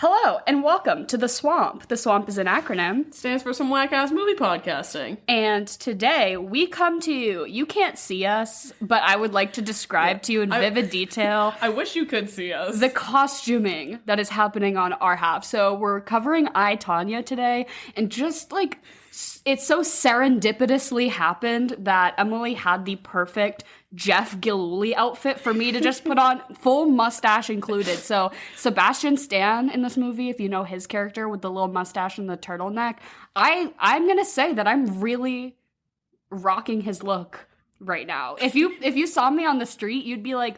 Hello, and welcome to The Swamp. The Swamp is an acronym. Stands for some whack-ass movie podcasting. And today, we come to you. You can't see us, but I would like to describe to you in vivid detail. I wish you could see us. The costuming that is happening on our half. So we're covering Tonya today, and just like, it so serendipitously happened that Emily had the perfect Jeff Gillooly outfit for me to just put on, full mustache included. So Sebastian Stan in this movie, if you know his character with the little mustache and the turtleneck, I'm gonna say that I'm really rocking his look right now. If you saw me on the street, you'd be like,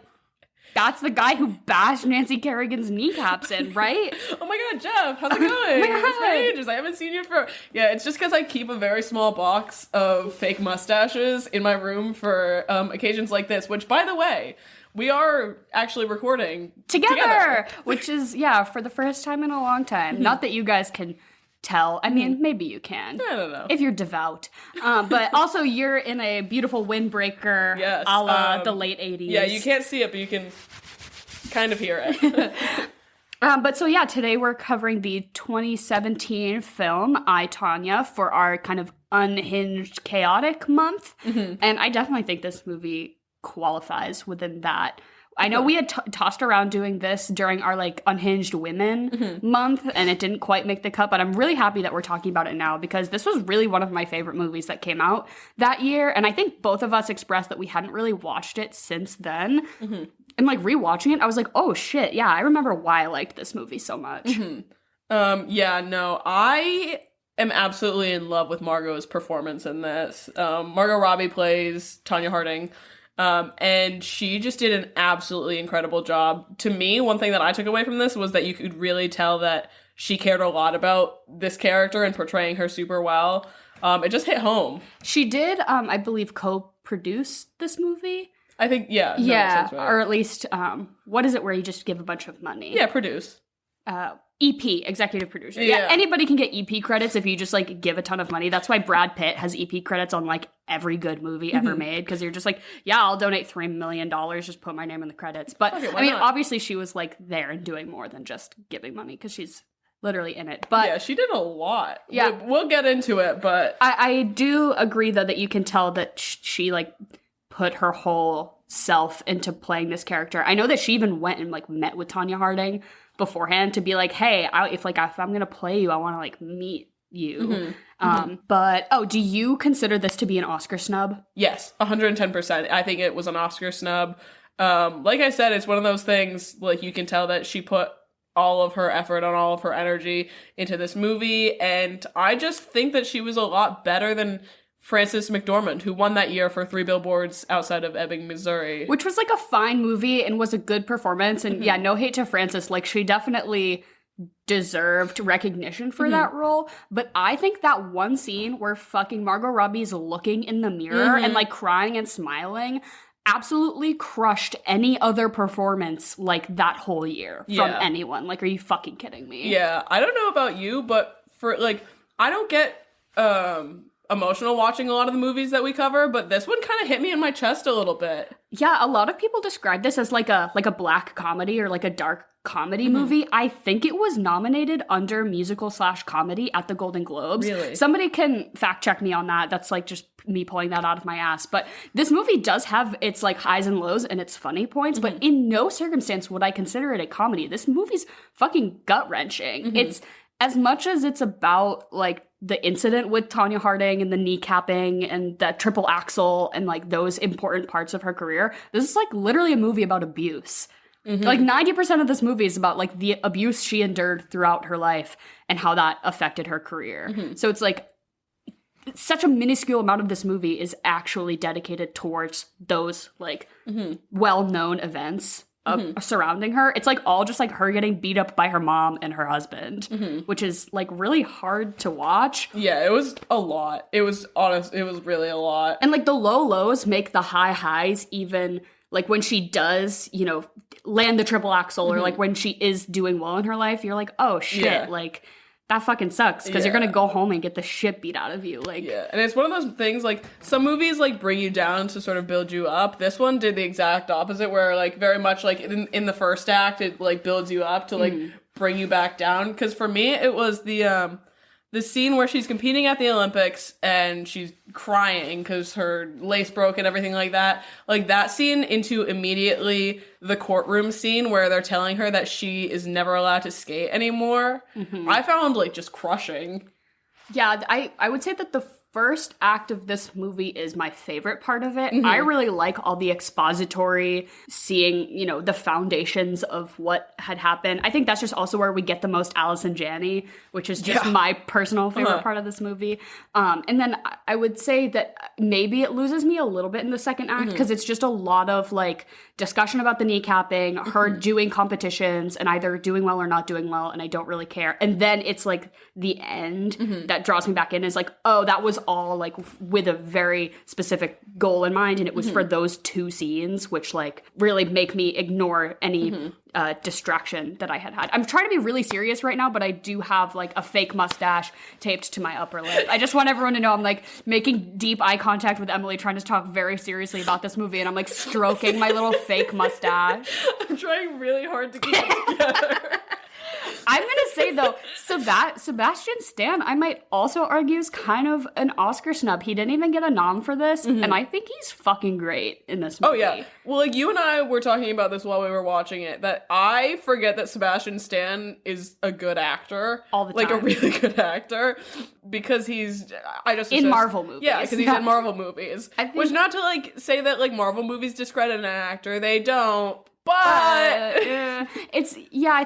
that's the guy who bashed Nancy Kerrigan's kneecaps in, right? Oh my god, Jeff, how's it going? Oh my God. It's been ages. I haven't seen you for... Yeah, it's just because I keep a very small box of fake mustaches in my room for occasions like this, which, by the way, we are actually recording together. Which is, for the first time in a long time. Not that you guys can tell. I mean, maybe you can. I don't know. If you're devout. But also, you're in a beautiful windbreaker, yes, a la the late 80s. Yeah, you can't see it, but you can kind of hear it. Today we're covering the 2017 film, I, Tonya, for our kind of unhinged, chaotic month. Mm-hmm. And I definitely think this movie qualifies within that. I know we had tossed around doing this during our, Unhinged Women month, and it didn't quite make the cut, but I'm really happy that we're talking about it now, because this was really one of my favorite movies that came out that year, and I think both of us expressed that we hadn't really watched it since then. Mm-hmm. And, rewatching it, I was like, oh, shit, yeah, I remember why I liked this movie so much. Mm-hmm. I am absolutely in love with Margot's performance in this. Margot Robbie plays Tonya Harding. And she just did an absolutely incredible job. To me, one thing that I took away from this was that you could really tell that she cared a lot about this character and portraying her super well. It just hit home. She did, I believe, co-produce this movie. I think, yeah. Yeah, right. Or at least, what is it where you just give a bunch of money? Yeah, produce. EP, executive producer. Yeah, anybody can get EP credits if you just, give a ton of money. That's why Brad Pitt has EP credits on, every good movie ever made, because you're just I'll donate $3 million, just put my name in the credits. But, obviously she was, there and doing more than just giving money, because she's literally in it. But yeah, she did a lot. Yeah. We'll get into it, but... I do agree, though, that you can tell that she, put her whole self into playing this character. I know that she even went and, met with Tonya Harding beforehand to be hey, if I'm gonna play you, I want to meet you. But do you consider this to be an Oscar snub? Yes, 110%. I think it was an Oscar snub. Like I said, it's one of those things, you can tell that she put all of her effort and all of her energy into this movie, and I just think that she was a lot better than Frances McDormand, who won that year for 3 Billboards Outside of Ebbing, Missouri. Which was, a fine movie and was a good performance. And, yeah, no hate to Frances. she definitely deserved recognition for that role. But I think that one scene where fucking Margot Robbie's looking in the mirror and, crying and smiling absolutely crushed any other performance, that whole year from anyone. Are you fucking kidding me? Yeah, I don't know about you, but for, I don't get, emotional watching a lot of the movies that we cover, but this one kind of hit me in my chest a little bit. Yeah, a lot of people describe this as a black comedy or a dark comedy movie. I think it was nominated under musical/comedy at the Golden Globes. Really? Somebody can fact check me on that. That's just me pulling that out of my ass. But this movie does have its highs and lows and its funny points, but in no circumstance would I consider it a comedy. This movie's fucking gut-wrenching. It's as much as it's about the incident with Tonya Harding and the kneecapping and the triple axel and those important parts of her career. This is literally a movie about abuse. 90% of this movie is about the abuse she endured throughout her life and how that affected her career. So it's such a minuscule amount of this movie is actually dedicated towards those well-known events surrounding her. It's all just all her getting beat up by her mom and her husband, which is really hard to watch. Yeah, it was a lot. It was really a lot. And the low lows make the high highs even when she does, land the triple axel or when she is doing well in her life, you're oh shit, that fucking sucks, because you're gonna go home and get the shit beat out of you. Yeah, and it's one of those things, some movies, bring you down to sort of build you up. This one did the exact opposite, where, very much, in the first act, it, builds you up to, bring you back down. Because for me, it was the scene where she's competing at the Olympics and she's crying because her lace broke and everything like that. Like, that scene into immediately the courtroom scene where they're telling her that she is never allowed to skate anymore, I found, like, just crushing. Yeah, I would say that the first act of this movie is my favorite part of it. I really like all the expository, seeing, you know, the foundations of what had happened. I think that's just also where we get the most Allison Janney, which is just my personal favorite part of this movie. And then I would say that maybe it loses me a little bit in the second act because it's just a lot of, like, discussion about the kneecapping, her doing competitions and either doing well or not doing well, and I don't really care. And then it's, like, the end that draws me back in is like, oh, that was all, like, with a very specific goal in mind, and it was for those two scenes, which, like, really make me ignore any distraction that I had. I'm trying to be really serious right now, but I do have, like, a fake mustache taped to my upper lip. I just want everyone to know I'm, like, making deep eye contact with Emily, trying to talk very seriously about this movie, and I'm, like, stroking my little fake mustache. I'm trying really hard to keep it together. I'm going to say, though, Sebastian Stan, I might also argue, is kind of an Oscar snub. He didn't even get a nom for this, and I think he's fucking great in this movie. Oh, yeah. Well, like, you and I were talking about this while we were watching it, that I forget that Sebastian Stan is a good actor. All the time. Like, a really good actor. Because he's, in Marvel movies. Yeah, because he's in Marvel movies. Which, not to, like, say that, like, Marvel movies discredit an actor. They don't. But I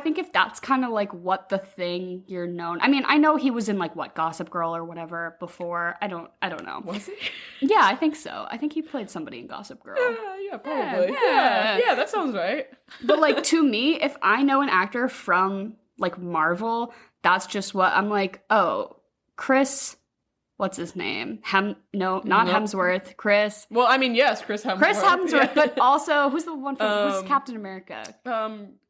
think if that's kind of like what the thing you're known. I mean, I know he was in, like, what, Gossip Girl or whatever before. I don't know. Was he? Yeah, I think so. I think he played somebody in Gossip Girl. Yeah, probably. Yeah, that sounds right. But, like, to me, if I know an actor from, like, Marvel, that's just what I'm like, oh, Chris. What's his name? Hemsworth. Chris. Well, I mean, yes, Chris Hemsworth. Chris Hemsworth, but also, who's the one from, who's Captain America?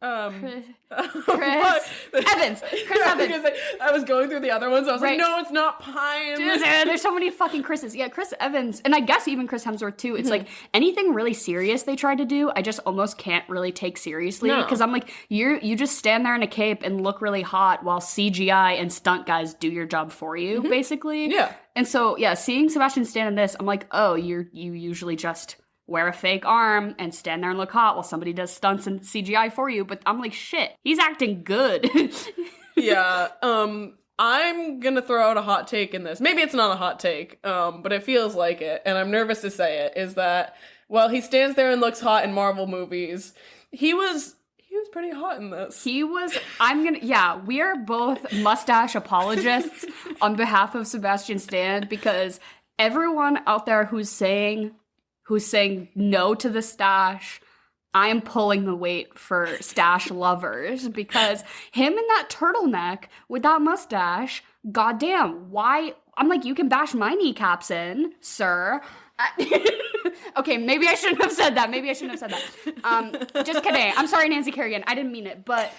Chris Evans. Chris Evans. I was going through the other ones. I was like, no, it's not Pine. There's so many fucking Chris's. Yeah, Chris Evans. And I guess even Chris Hemsworth, too. It's like anything really serious they try to do, I just almost can't really take seriously. Because I'm like, you just stand there in a cape and look really hot while CGI and stunt guys do your job for you, basically. Yeah. And so, yeah, seeing Sebastian Stan in this, I'm like, oh, you usually just wear a fake arm and stand there and look hot while somebody does stunts and CGI for you. But I'm like, shit, he's acting good. Yeah. I'm gonna throw out a hot take in this. Maybe it's not a hot take, but it feels like it, and I'm nervous to say it, is that while he stands there and looks hot in Marvel movies, he was pretty hot in this. We are both mustache apologists on behalf of Sebastian Stan, because everyone out there who's saying no to the stash, I am pulling the weight for stash lovers, because him in that turtleneck with that mustache, goddamn, why? I'm like, you can bash my kneecaps in, sir. Okay, maybe I shouldn't have said that. Just kidding. I'm sorry, Nancy Kerrigan. I didn't mean it, but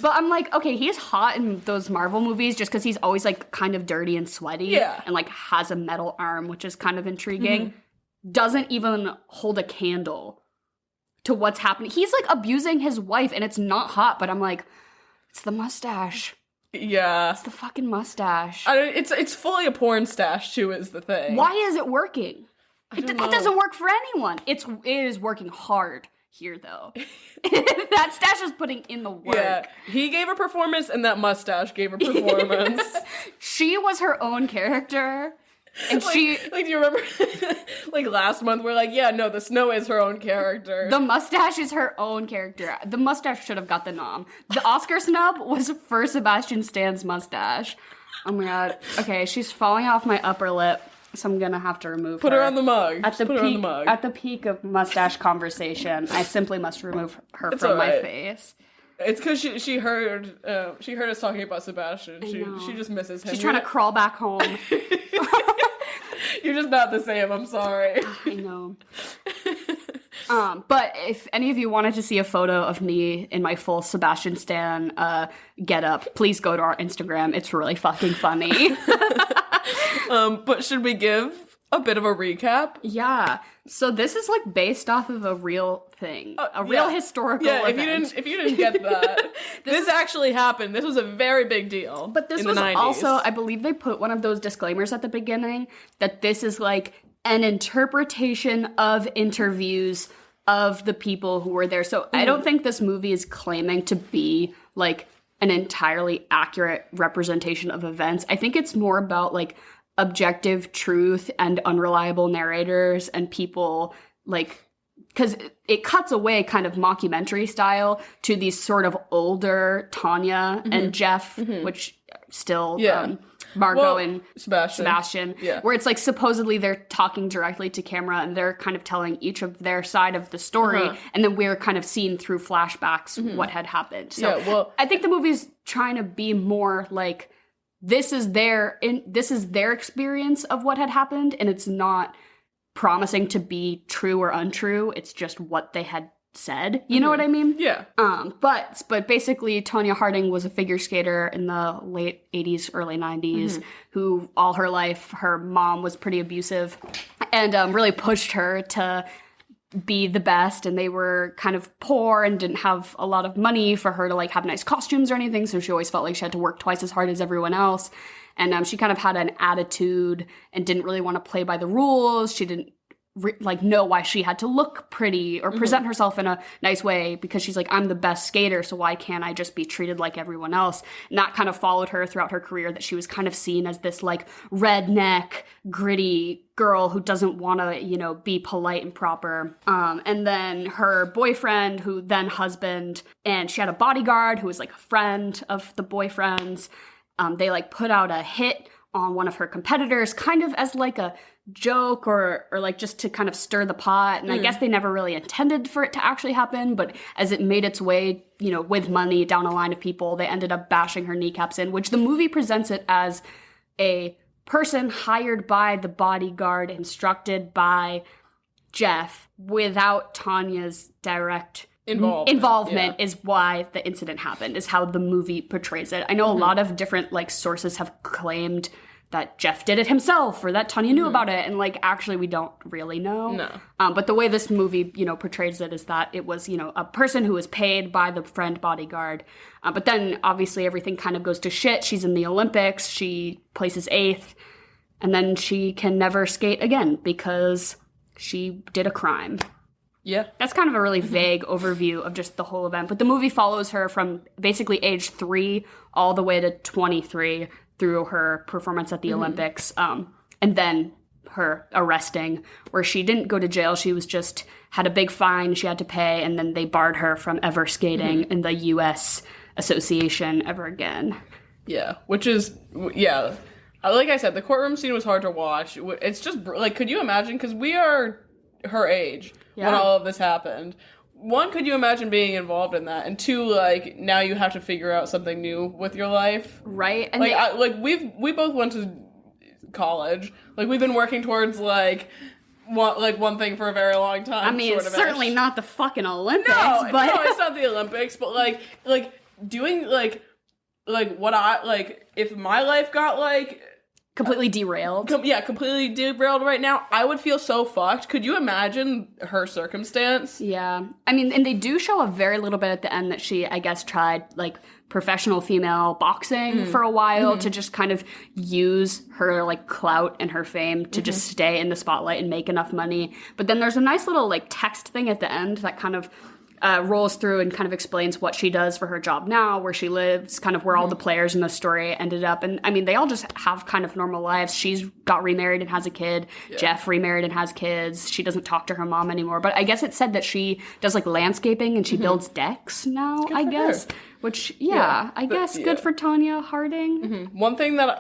I'm like, okay, he's hot in those Marvel movies just because he's always, like, kind of dirty and sweaty, and, like, has a metal arm, which is kind of intriguing. Doesn't even hold a candle to what's happening. He's, like, abusing his wife, and it's not hot, but I'm like, it's the mustache. Yeah. It's the fucking mustache. It's fully a porn stash, too, is the thing. Why is it working? That doesn't work for anyone. It is working hard here, though. That stash is putting in the work. Yeah. He gave a performance, and that mustache gave a performance. She was her own character. And do you remember, like, last month, we're like, yeah, no, the snow is her own character. The mustache is her own character. The mustache should have got the nom. The Oscar snub was for Sebastian Stan's mustache. Oh my god. Okay, she's falling off my upper lip, so I'm gonna have to remove her. Put her on the mug. At the peak of mustache conversation, I simply must remove her from my face. It's because she heard us talking about Sebastian. She just misses him. She's trying to crawl back home. You're just not the same. I'm sorry. I know. But if any of you wanted to see a photo of me in my full Sebastian Stan getup, please go to our Instagram. It's really fucking funny. But should we give a bit of a recap. Yeah. So this is like based off of a real thing, a real historical event. If you didn't get that, this actually happened. This was a very big deal. But this was also, I believe they put one of those disclaimers at the beginning that this is like an interpretation of interviews of the people who were there. So I don't think this movie is claiming to be like an entirely accurate representation of events. I think it's more about like objective truth and unreliable narrators and people like, because it cuts away kind of mockumentary style to these sort of older Tonya and Jeff, which still Margot and Sebastian, where it's like supposedly they're talking directly to camera and they're kind of telling each of their side of the story, and then we're kind of seeing through flashbacks what had happened. So I think the movie's trying to be more like this is their experience of what had happened, and it's not promising to be true or untrue. It's just what they had said. You know what I mean? Yeah. But basically Tonya Harding was a figure skater in the late 80s, early 90s, who all her life, her mom was pretty abusive and really pushed her to be the best, and they were kind of poor and didn't have a lot of money for her to like have nice costumes or anything, so she always felt like she had to work twice as hard as everyone else. And she kind of had an attitude and didn't really want to play by the rules. She didn't know why she had to look pretty or present herself in a nice way, because she's like, I'm the best skater, so why can't I just be treated like everyone else? And that kind of followed her throughout her career, that she was kind of seen as this like redneck, gritty girl who doesn't want to, be polite and proper. And then her boyfriend, who then husband, and she had a bodyguard who was like a friend of the boyfriend's. They like put out a hit on one of her competitors, kind of as like a joke or like just to kind of stir the pot. And I guess they never really intended for it to actually happen, but as it made its way, with money down a line of people, they ended up bashing her kneecaps in, which the movie presents it as a person hired by the bodyguard, instructed by Jeff, without Tanya's direct involvement is why the incident happened, is how the movie portrays it. I know a lot of different like sources have claimed that Jeff did it himself or that Tonya knew about it, and like actually we don't really know. No. But the way this movie, portrays it is that it was, a person who was paid by the friend bodyguard. But then obviously everything kind of goes to shit. She's in the Olympics, she places 8th, and then she can never skate again because she did a crime. Yeah. That's kind of a really vague overview of just the whole event. But the movie follows her from basically age 3 all the way to 23 through her performance at the Olympics. And then her arresting, where she didn't go to jail. She was just had a big fine she had to pay, and then they barred her from ever skating in the U.S. Association ever again. Yeah, which is, yeah. Like I said, the courtroom scene was hard to watch. It's just, like, could you imagine? Because we are her age when all of this happened. 1, could you imagine being involved in that? And 2, like, now you have to figure out something new with your life. Right. And like, we both went to college. Like, we've been working towards, one thing for a very long time. I mean, it's certainly not the fucking Olympics. No, but it's not the Olympics. But, like doing, like what if my life got, completely derailed. Completely derailed right now, I would feel so fucked. Could you imagine her circumstance? Yeah. I mean, and they do show a very little bit at the end that she, I guess, tried, professional female boxing for a while to just kind of use her, clout and her fame to just stay in the spotlight and make enough money. But then there's a nice little, text thing at the end that kind of rolls through and kind of explains what she does for her job now, where she lives, kind of where all the players in the story ended up. And I mean, they all just have kind of normal lives. She's got remarried and has a kid. Yeah. Jeff remarried and has kids. She doesn't talk to her mom anymore. But I guess it said that she does landscaping and she builds decks now, I guess. Her. Which, I guess good for Tonya Harding. One thing that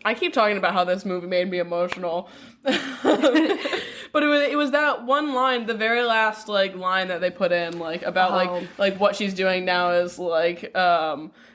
I keep talking about how this movie made me emotional. But it was that one line, the very last line that they put in about what she's doing now is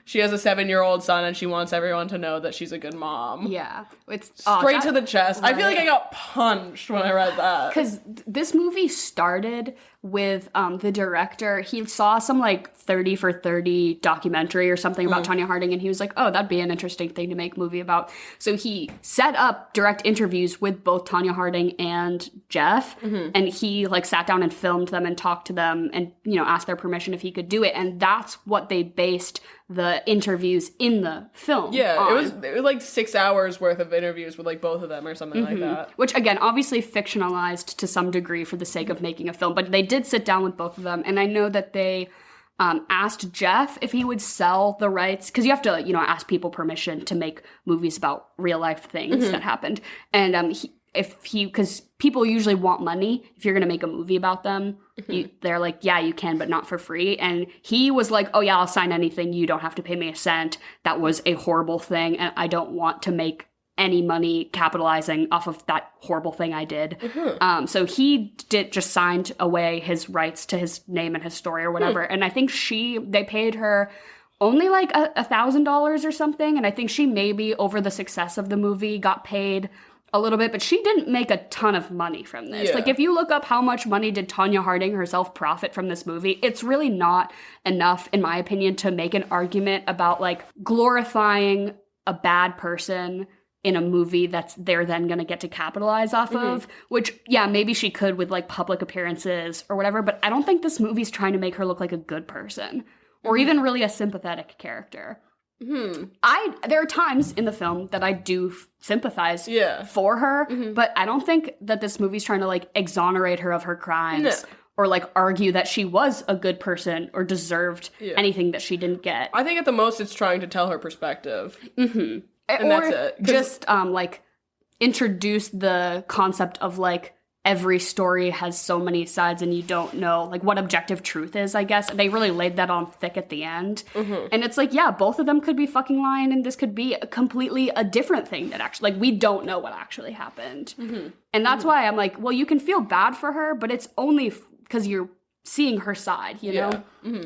she has a 7-year-old son and she wants everyone to know that she's a good mom. Yeah, it's straight to the chest. Right. I feel like I got punched when I read that, because this movie started with the director. He saw some like 30 for 30 documentary or something about Tonya Harding, and he was like, oh, that'd be an interesting thing to make a movie about. So he set up direct interviews with both Tonya Harding and Jeff, and he like sat down and filmed them and talked to them and, you know, asked their permission if he could do it. And that's what they based the interviews in the film on. It was like 6 hours worth of interviews with like both of them or something like that. Which, again, obviously fictionalized to some degree for the sake of making a film, but they did sit down with both of them, and I know that they asked Jeff if he would sell the rights, because you have to, you know, ask people permission to make movies about real life things that happened, and because people usually want money if you're going to make a movie about them. They're like, yeah, you can, but not for free. And he was like, oh yeah, I'll sign anything. You don't have to pay me a cent. That was a horrible thing, and I don't want to make any money capitalizing off of that horrible thing I did. So he just signed away his rights to his name and his story or whatever. And I think they paid her only like $1,000 or something. And I think she maybe over the success of the movie got paid a little bit, but she didn't make a ton of money from this. Like, if you look up how much money did Tonya Harding herself profit from this movie, it's really not enough, in my opinion, to make an argument about, like, glorifying a bad person in a movie that's they're then going to get to capitalize off of, which, yeah, maybe she could with, like, public appearances or whatever, but I don't think this movie's trying to make her look like a good person or even really a sympathetic character. There are times in the film that I do sympathize for her, but I don't think that this movie's trying to like exonerate her of her crimes or like argue that she was a good person or deserved anything that she didn't get. I think at the most it's trying to tell her perspective. And or that's it. Just like introduce the concept of like every story has so many sides and you don't know like what objective truth is, I guess. They really laid that on thick at the end. And it's like, yeah, both of them could be fucking lying and this could be completely a different thing that actually, like, we don't know what actually happened. And that's why I'm like, well, you can feel bad for her, but it's only because you're seeing her side, you know?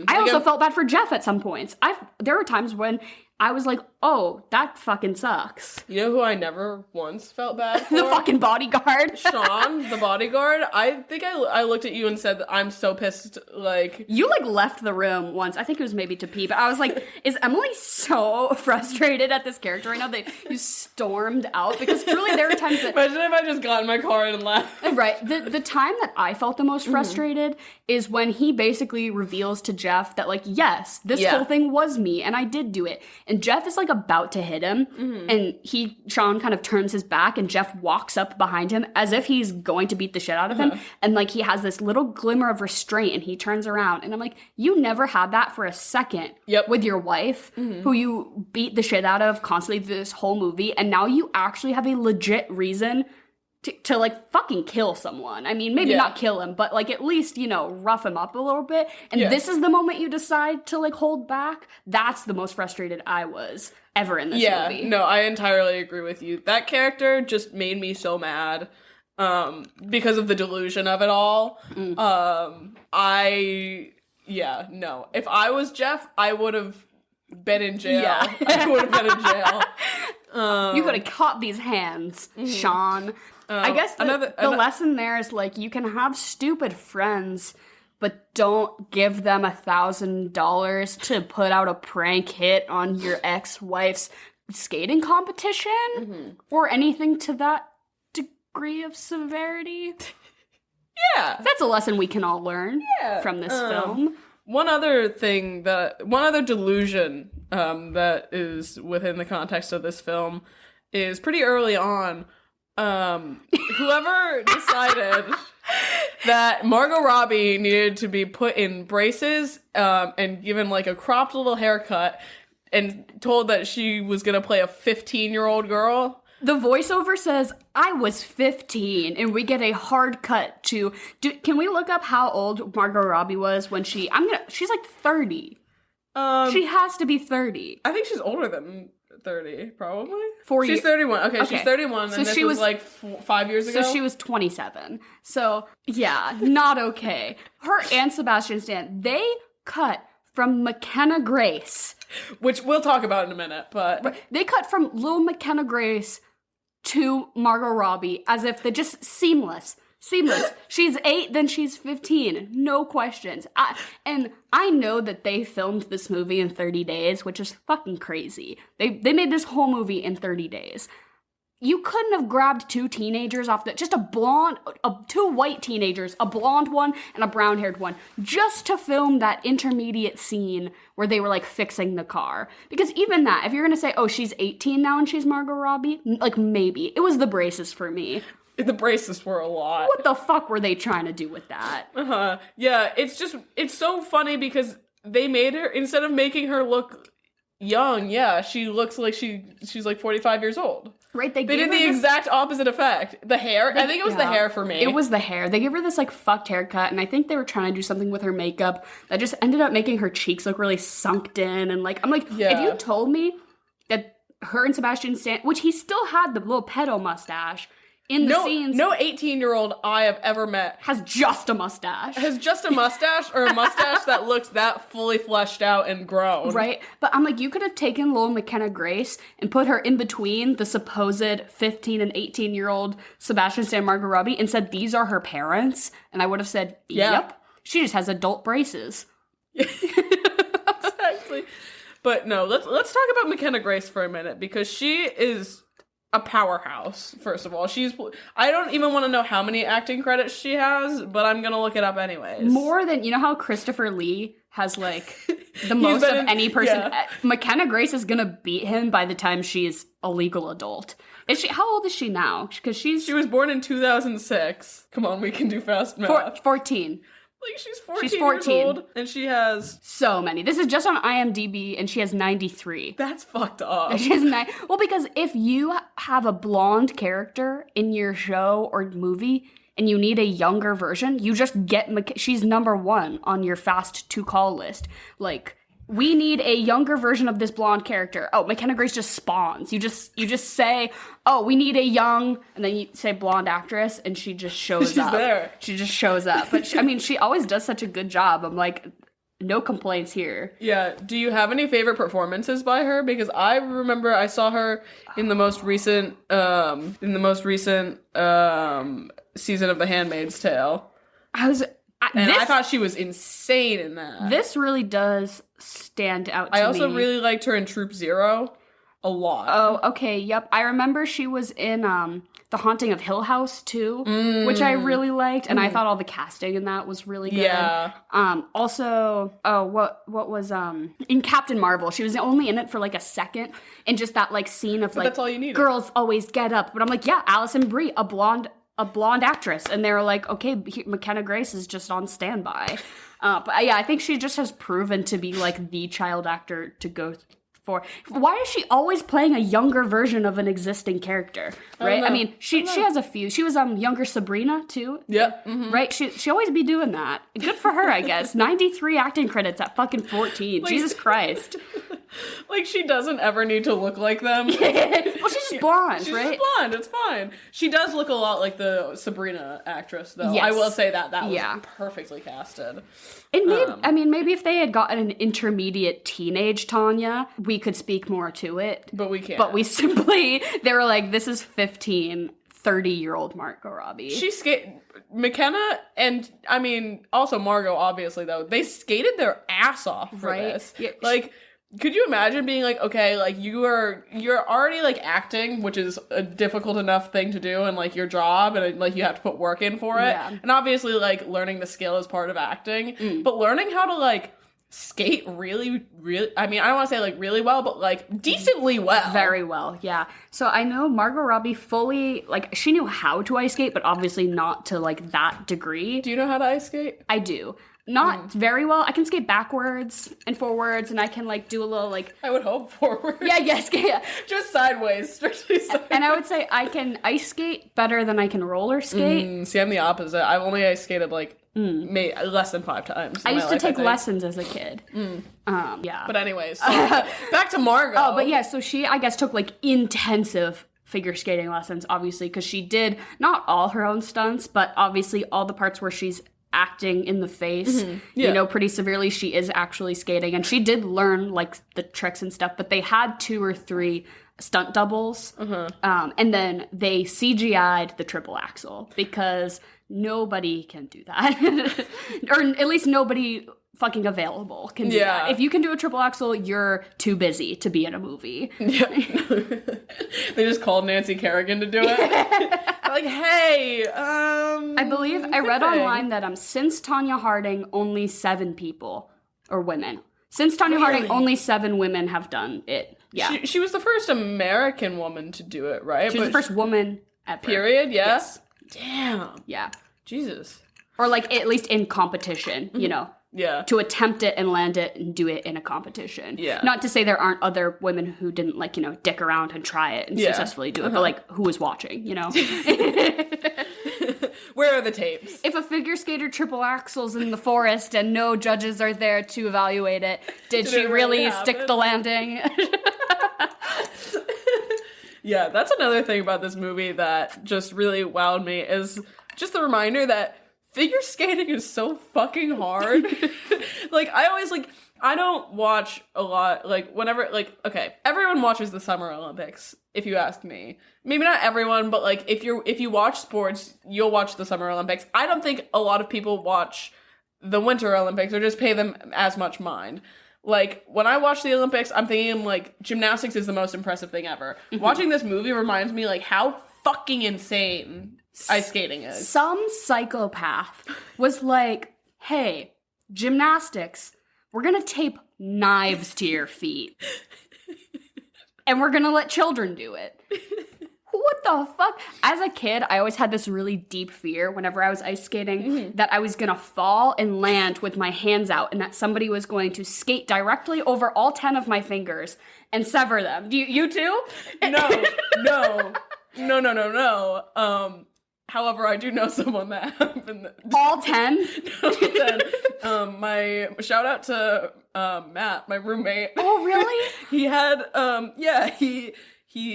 I also felt bad for Jeff at some points. There were times when I was like, oh, that fucking sucks. You know who I never once felt bad for? The fucking bodyguard. Sean, the bodyguard. I think I looked at you and said, I'm so pissed, like... You, like, left the room once. I think it was maybe to pee, but I was like, is Emily so frustrated at this character right now that you stormed out? Because truly there were times that... Imagine if I just got in my car and left. Right. The time that I felt the most frustrated is when he basically reveals to Jeff that, like, yes, this whole thing was me, and I did do it. And Jeff is, like, about to hit him, and Sean kind of turns his back, and Jeff walks up behind him as if he's going to beat the shit out of him, and, like, he has this little glimmer of restraint, and he turns around, and I'm like, you never had that for a second with your wife, who you beat the shit out of constantly through this whole movie, and now you actually have a legit reason to like, fucking kill someone. I mean, maybe not kill him, but, like, at least, you know, rough him up a little bit. And this is the moment you decide to, like, hold back. That's the most frustrated I was ever in this movie. No, I entirely agree with you. That character just made me so mad because of the delusion of it all. If I was Jeff, I would have been in jail. I would have been in jail. You could have caught these hands, Sean. I guess the lesson there is, like, you can have stupid friends, but don't give them $1,000 to put out a prank hit on your ex-wife's skating competition or anything to that degree of severity. That's a lesson we can all learn from this film. One other delusion that is within the context of this film is pretty early on. Whoever decided that Margot Robbie needed to be put in braces and given like a cropped little haircut and told that she was going to play a 15-year-old girl. The voiceover says, I was 15, and we get a hard cut to... Can we look up how old Margot Robbie was when she's like 30. She has to be 30. I think she's older than 30, probably. She's 31. Okay, she's 31, so and this was like 5 years ago? So she was 27. So, yeah, not okay. Her and Sebastian Stan, they cut from McKenna Grace. Which we'll talk about in a minute, but... They cut from little McKenna Grace to Margot Robbie as if they're just seamless. Seamless. She's 8, then she's 15. No questions. And I know that they filmed this movie in 30 days, which is fucking crazy. They made this whole movie in 30 days. You couldn't have grabbed 2 teenagers off just two white teenagers, a blonde one and a brown-haired one, just to film that intermediate scene where they were, like, fixing the car. Because even that, if you're gonna say, oh, she's 18 now and she's Margot Robbie, like, maybe. It was the braces for me. The braces were a lot. What the fuck were they trying to do with that? Yeah, it's so funny because they made her, instead of making her look young, she looks like she's like 45 years old. Right, they did the exact opposite effect. The hair, I think it was the hair for me. It was the hair. They gave her this, like, fucked haircut, and I think they were trying to do something with her makeup that just ended up making her cheeks look really sunk in, and, like, I'm like, if you told me that her and Sebastian Stan, which he still had the little pedo mustache in the scenes. No 18-year-old I have ever met has just a mustache. Or a mustache that looks that fully fleshed out and grown. Right? But I'm like, you could have taken little McKenna Grace and put her in between the supposed 15 and 18-year-old Sebastian Stan Margot Robbie and said, these are her parents. And I would have said, yep. She just has adult braces. Exactly. But no, let's talk about McKenna Grace for a minute, because she is a powerhouse, first of all. I don't even want to know how many acting credits she has, but I'm going to look it up anyways. More than, you know how Christopher Lee has, like, the most of any person? Yeah. McKenna Grace is going to beat him by the time she's a legal adult. How old is she now? Because she was born in 2006. Come on, we can do fast math. 14. Like, she's 14 years old, and she has so many. This is just on IMDb, and she has 93. That's fucked up. She has well, because if you have a blonde character in your show or movie, and you need a younger version, you just get she's number 1 on your fast to call list. Like, we need a younger version of this blonde character. Oh, McKenna Grace just spawns. You just say, oh, we need a young, and then you say blonde actress, and she just shows up. She's there. She just shows up. But she always does such a good job. I'm like, no complaints here. Yeah. Do you have any favorite performances by her? Because I remember I saw her in the most recent season of The Handmaid's Tale. I thought she was insane in that. This really does stand out to me. I also really liked her in Troop Zero a lot. Oh, okay, yep. I remember she was in The Haunting of Hill House, too, which I really liked, and I thought all the casting in that was really good. Yeah. Also, what was, in Captain Marvel, she was only in it for, like, a second, and just that, like, scene of, like, that's all you needed. Girls always get up. But I'm like, yeah, Alison Brie, a blonde actress, and they were like, okay, McKenna Grace is just on standby. But yeah, I think she just has proven to be, like, the child actor to go for. Why is she always playing a younger version of an existing character? Right? I mean, she has a few. She was younger Sabrina too. Yeah. Mm-hmm. Right? She always be doing that. Good for her, I guess. 93 acting credits at fucking 14. Like, Jesus Christ. Like, she doesn't ever need to look like them. Well, she's just blonde, she's right? Just blonde. It's fine. She does look a lot like the Sabrina actress, though. Yes. I will say that was perfectly casted. And maybe if they had gotten an intermediate teenage Tonya, we could speak more to it. But we can't. But they were like, this is 15, 30-year-old Margot Robbie. McKenna and, I mean, also Margot, obviously, though, they skated their ass off for this. Yeah. Like, could you imagine being like, okay, like, you're already, like, acting, which is a difficult enough thing to do, and, like, your job, and, like, you have to put work in for it. Yeah. And obviously, like, learning the skill is part of acting. But learning how to, like, skate really, I mean, I don't want to say, like, really well, but, like, decently well. Very well, yeah. So I know Margot Robbie fully, like, she knew how to ice skate, but obviously not to, like, that degree. Do you know how to ice skate? I do. Not very well. I can skate backwards and forwards, and I can, like, do a little, like... I would hope forward. Yeah. Just sideways, strictly sideways. And I would say I can ice skate better than I can roller skate. See, I'm the opposite. I've only ice skated, like, less than 5 times. I used to take lessons as a kid. Yeah. But anyways, so back to Margot. Oh, but yeah, so she, I guess, took, like, intensive figure skating lessons, obviously, because she did not all her own stunts, but obviously all the parts where she's acting in the face, you know, pretty severely, she is actually skating, and she did learn, like, the tricks and stuff, but they had 2 or 3 stunt doubles, and then they CGI'd the triple axel, because nobody can do that. Or at least nobody fucking available can do that. If you can do a triple axel, you're too busy to be in a movie. Yeah. They just called Nancy Kerrigan to do it. Like, hey, I believe I read online that since Tonya Harding, only 7 people or women. Since Tonya Harding, only 7 women have done it. Yeah. She was the first American woman to do it, right? She was the first woman ever. Period, yeah? Yes. Damn. Yeah. Jesus. Or like at least in competition, you know. Yeah. To attempt it and land it and do it in a competition. Yeah. Not to say there aren't other women who didn't, like, you know, dick around and try it and successfully do it, but, like, who was watching, you know? Where are the tapes? If a figure skater triple axels in the forest and no judges are there to evaluate it, did she really stick the landing? Yeah, that's another thing about this movie that just really wowed me is just the reminder that figure skating is so fucking hard. Like, I don't watch a lot, like, whenever, like, okay, everyone watches the Summer Olympics, if you ask me. Maybe not everyone, but, like, if you watch sports, you'll watch the Summer Olympics. I don't think a lot of people watch the Winter Olympics or just pay them as much mind. Like, when I watch the Olympics, I'm thinking, like, gymnastics is the most impressive thing ever. Mm-hmm. Watching this movie reminds me, like, how fucking insane ice skating is. Some psychopath was like, hey, gymnastics, we're gonna tape knives to your feet. And we're gonna let children do it. What the fuck? As a kid, I always had this really deep fear whenever I was ice skating that I was gonna fall and land with my hands out and that somebody was going to skate directly over all 10 of my fingers and sever them. You too? No. However, I do know someone that happened. All 10? My shout out to Matt, my roommate. Oh, really? He had he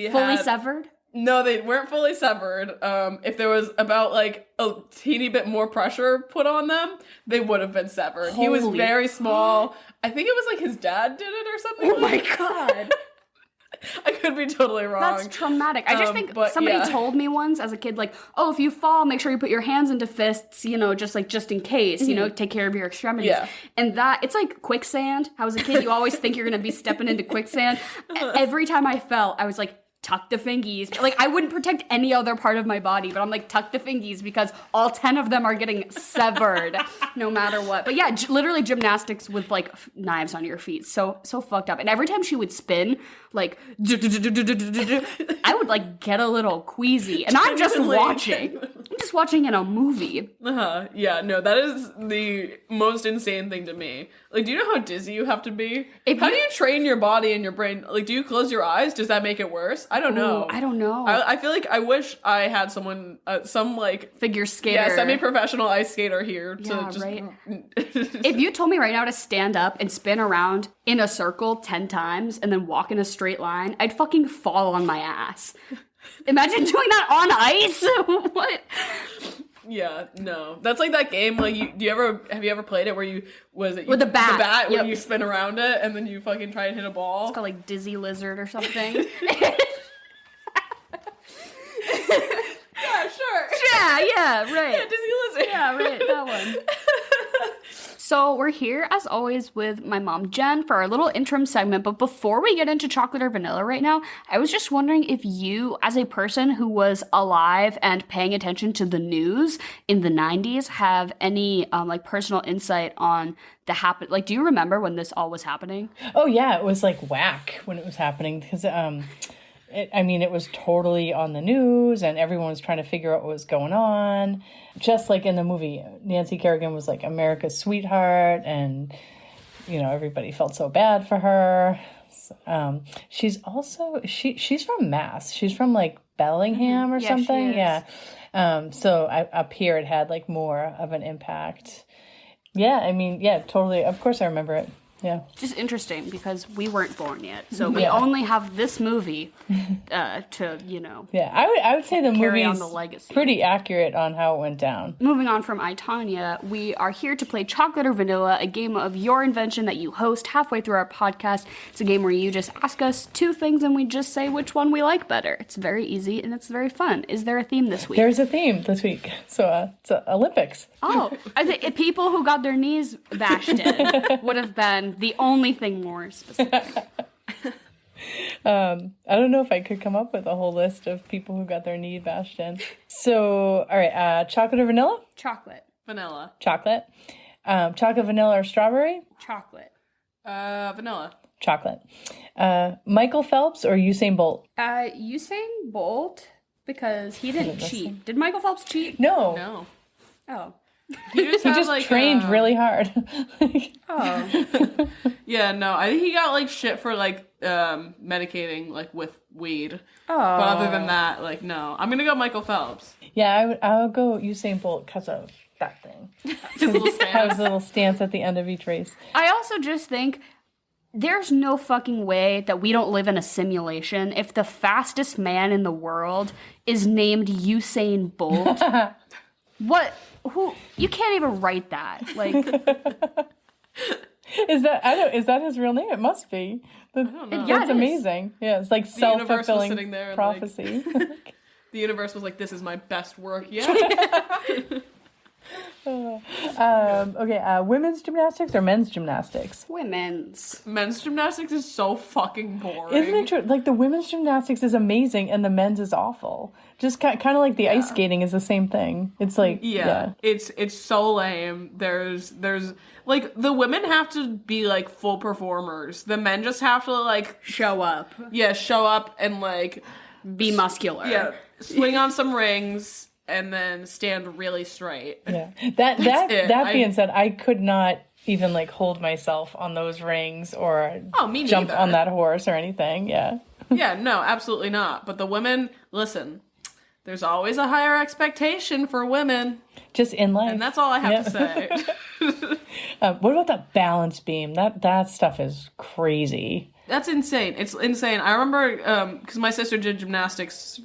fully had, severed? No, they weren't fully severed. If there was about like a teeny bit more pressure put on them, they would have been severed. He was very small. I think it was like his dad did it or something. Oh my god. I could be totally wrong. That's traumatic. I just think somebody told me once as a kid, like, oh, if you fall, make sure you put your hands into fists, you know, just in case, you know, take care of your extremities. Yeah. And that, it's like quicksand. How as a kid, you always think you're going to be stepping into quicksand. Every time I fell, I was like, tuck the fingies. Like, I wouldn't protect any other part of my body, but I'm like, tuck the fingies because all 10 of them are getting severed no matter what. But yeah, literally gymnastics with like knives on your feet. So fucked up. And every time she would spin, like, I would like get a little queasy. And I'm just watching. I'm just watching in a movie. Yeah, no, that is the most insane thing to me. Like, do you know how dizzy you have to be? How do you train your body and your brain? Like, do you close your eyes? Does that make it worse? I don't know. I don't know. I feel like I wish I had someone, some like figure skater, yeah, semi-professional ice skater here to just. Right. If you told me right now to stand up and spin around in a circle 10 times and then walk in a straight line, I'd fucking fall on my ass. Imagine doing that on ice. What? Yeah, no. That's like that game, like, have you ever played it where with the bat? The bat, where you spin around it and then you fucking try and hit a ball? It's called like Dizzy Lizard or something. Yeah, sure. Yeah, right. Yeah, Dizzy Lizard. Yeah, right, that one. So we're here, as always, with my mom, Jen, for our little interim segment. But before we get into chocolate or vanilla right now, I was just wondering if you, as a person who was alive and paying attention to the news in the 90s, have any, like, personal insight on like, do you remember when this all was happening? Oh, yeah, it was, like, whack when it was happening, because, it was totally on the news, and everyone was trying to figure out what was going on. Just like in the movie, Nancy Kerrigan was like America's sweetheart, and, you know, everybody felt so bad for her. She's also, she's from Mass. She's from, like, Bellingham or something. Yeah. So up here it had, like, more of an impact. Yeah, totally. Of course I remember it. Yeah. Just interesting because we weren't born yet, so we only have this movie to, Yeah, I would say the carry movie's on the legacy. pretty accurate on how it went down. Moving on from I, Tonya, we are here to play Chocolate or Vanilla, a game of your invention that you host halfway through our podcast. It's a game where you just ask us two things and we just say which one we like better. It's very easy and it's very fun. Is there a theme this week? There's a theme this week, so it's Olympics. Oh, I think people who got their knees bashed in would have been the only thing more specific. I don't know if I could come up with a whole list of people who got their knee bashed in. So, all right, chocolate or vanilla? Chocolate. Vanilla. Chocolate. Chocolate, vanilla, or strawberry? Chocolate. Vanilla. Chocolate. Michael Phelps or Usain Bolt? Usain Bolt, because he didn't cheat. Did Michael Phelps cheat? No. No. Oh. He He trained really hard. Oh. Yeah, no. I think he got like shit for like medicating like with weed. Oh. But other than that, like no. I'm gonna go Michael Phelps. Yeah, I'll go Usain Bolt because of that thing. His little Have his stance. little stance at the end of each race. I also just think there's no fucking way that we don't live in a simulation if the fastest man in the world is named Usain Bolt. What? Who? You can't even write that. Like, Is that his real name? It must be. I don't know. Yeah, That's it is. amazing. Yeah, it's like universe was self-fulfilling sitting there and, like, prophecy. The universe was like, this is my best work yet. Okay, women's gymnastics or men's gymnastics? women's. Men's gymnastics is so fucking boring. Isn't it true? Like the women's gymnastics is amazing and the men's is awful. Just kind of like the ice skating is the same thing. It's like Yeah, it's so lame. There's like the women have to be like full performers. The men just have to like Show up. show up and like Be muscular. swing on some rings and then stand really straight. Yeah. That it. being said, I could not even like hold myself on those rings or Me jump neither. on that horse or anything. Yeah. Yeah, no, absolutely not. But the women, listen, there's always a higher expectation for women, Just in life. and that's all I have to say. What about the balance beam? That stuff is crazy. That's insane. It's insane. I remember because my sister did gymnastics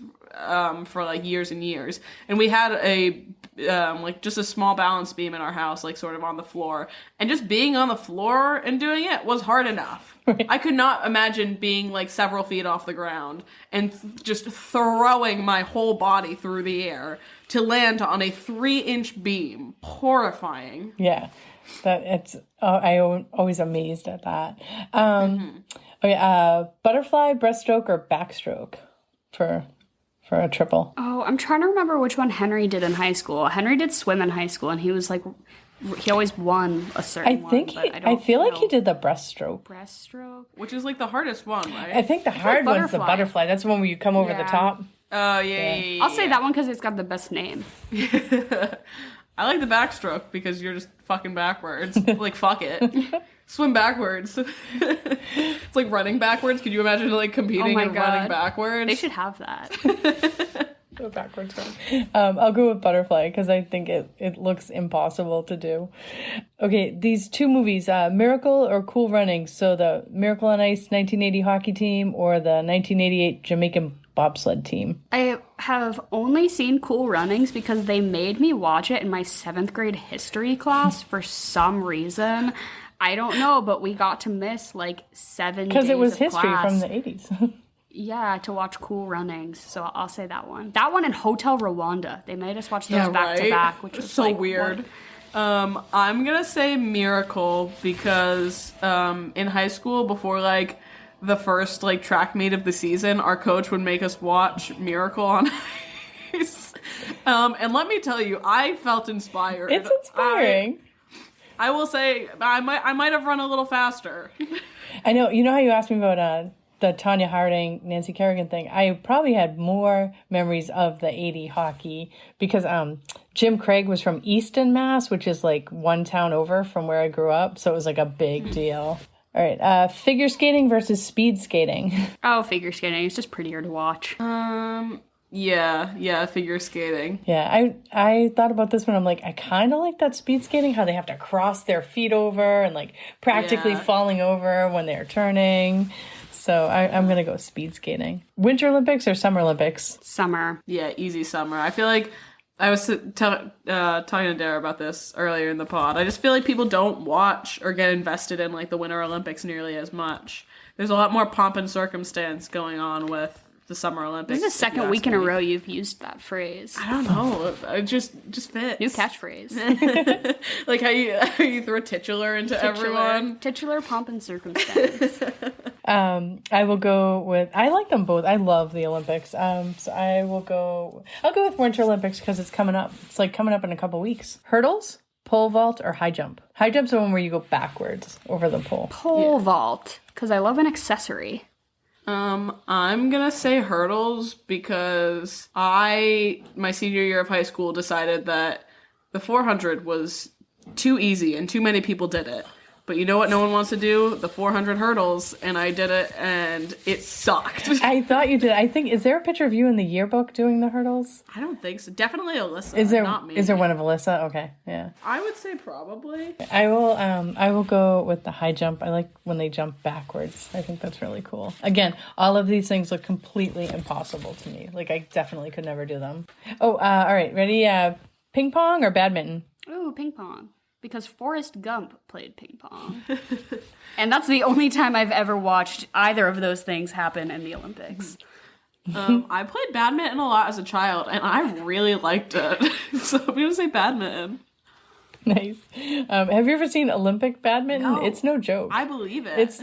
for like years and years, and we had a like just a small balance beam in our house, like sort of on the floor, and just being on the floor and doing it was hard enough. I could not imagine being like several feet off the ground and just throwing my whole body through the air to land on a 3-inch beam. Horrifying. Yeah. That it's I always amazed at that. Okay, butterfly, breaststroke, or backstroke for a triple. Oh, I'm trying to remember which one Henry did in high school. Henry did swim in high school, and he was like, he always won a certain I think one. But I feel like know. he did the breaststroke. breaststroke. Which is like the hardest one, right? I think the hard one's the butterfly. butterfly. That's the one where you come over the Yeah. top. Oh, yeah. I'll say that one because it's got the best name. I like the backstroke because you're just fucking backwards. Like, fuck it. Swim backwards. It's like running backwards. Could you imagine like competing my and God. running backwards? They should have that. Go backwards one. I'll go with butterfly because I think it looks impossible to do. Okay, these two movies, Miracle or Cool Runnings. So the Miracle on Ice 1980 hockey team or the 1988 Jamaican bobsled team. I have only seen Cool Runnings because they made me watch it in my 7th grade history class for some reason. I don't know, but we got to miss like 7 days Because it was of history class. from the 80s. Yeah, to watch Cool Runnings. So I'll say that one. That one and Hotel Rwanda. They made us watch those back to back, which was so like, weird. what? I'm gonna say Miracle because in high school before like the first like track meet of the season, our coach would make us watch Miracle on Ice. And let me tell you, I felt inspired. It's inspiring. I will say I might have run a little faster. I know. You know how you asked me about the Tonya Harding, Nancy Kerrigan thing? I probably had more memories of the 80 hockey because Jim Craig was from Easton, Mass, which is like one town over from where I grew up. So it was like a big deal. All right. Figure skating versus speed skating. Oh, figure skating. It's just prettier to watch. Yeah, figure skating. Yeah, I thought about this one. I'm like, I kind of like that speed skating, how they have to cross their feet over and like practically falling over when they're turning. So I'm going to go speed skating. Winter Olympics or Summer Olympics? Summer. Yeah, easy summer. I feel like I was talking to Dara about this earlier in the pod. I just feel like people don't watch or get invested in like the Winter Olympics nearly as much. There's a lot more pomp and circumstance going on with the Summer Olympics. This is the second week in a row you've used that phrase. I don't know. It just fits. New catchphrase. Like how you throw titular into everyone. Titular pomp and circumstance. I will go with, I like them both. I love the Olympics. So I'll go with Winter Olympics because it's coming up. It's like coming up in a couple weeks. Hurdles, pole vault, or high jump? High jump's the one where you go backwards over the pole. Pole vault, because I love an accessory. I'm gonna say hurdles because my senior year of high school decided that the 400 was too easy and too many people did it. But you know what no one wants to do? The 400 hurdles, and I did it, and it sucked. I thought you did. I think, is there a picture of you in the yearbook doing the hurdles? I don't think so. Definitely Alyssa, not me. Is there one of Alyssa? Okay, yeah. I would say probably. I will go with the high jump. I like when they jump backwards. I think that's really cool. Again, all of these things look completely impossible to me. Like, I definitely could never do them. Oh, all right, ready? Ping pong or badminton? Ooh, ping pong. Because Forrest Gump played ping pong. And that's the only time I've ever watched either of those things happen in the Olympics. I played badminton a lot as a child, and I really liked it. So I'm going to say badminton. Nice. Have you ever seen Olympic badminton? No. It's no joke. I believe it.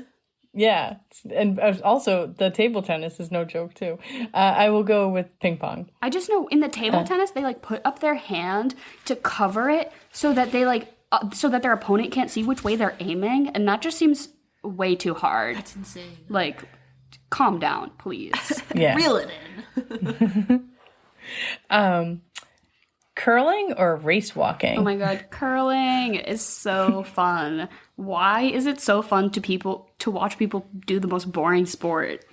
Yeah. And also, the table tennis is no joke, too. I will go with ping pong. I just know in the table tennis, they like put up their hand to cover it so that they like, so that their opponent can't see which way they're aiming. And that just seems way too hard. That's insane. Like, calm down, please. Yeah. Reel it in. Curling or race walking? Oh my god, curling is so fun. Why is it so fun to watch people do the most boring sport?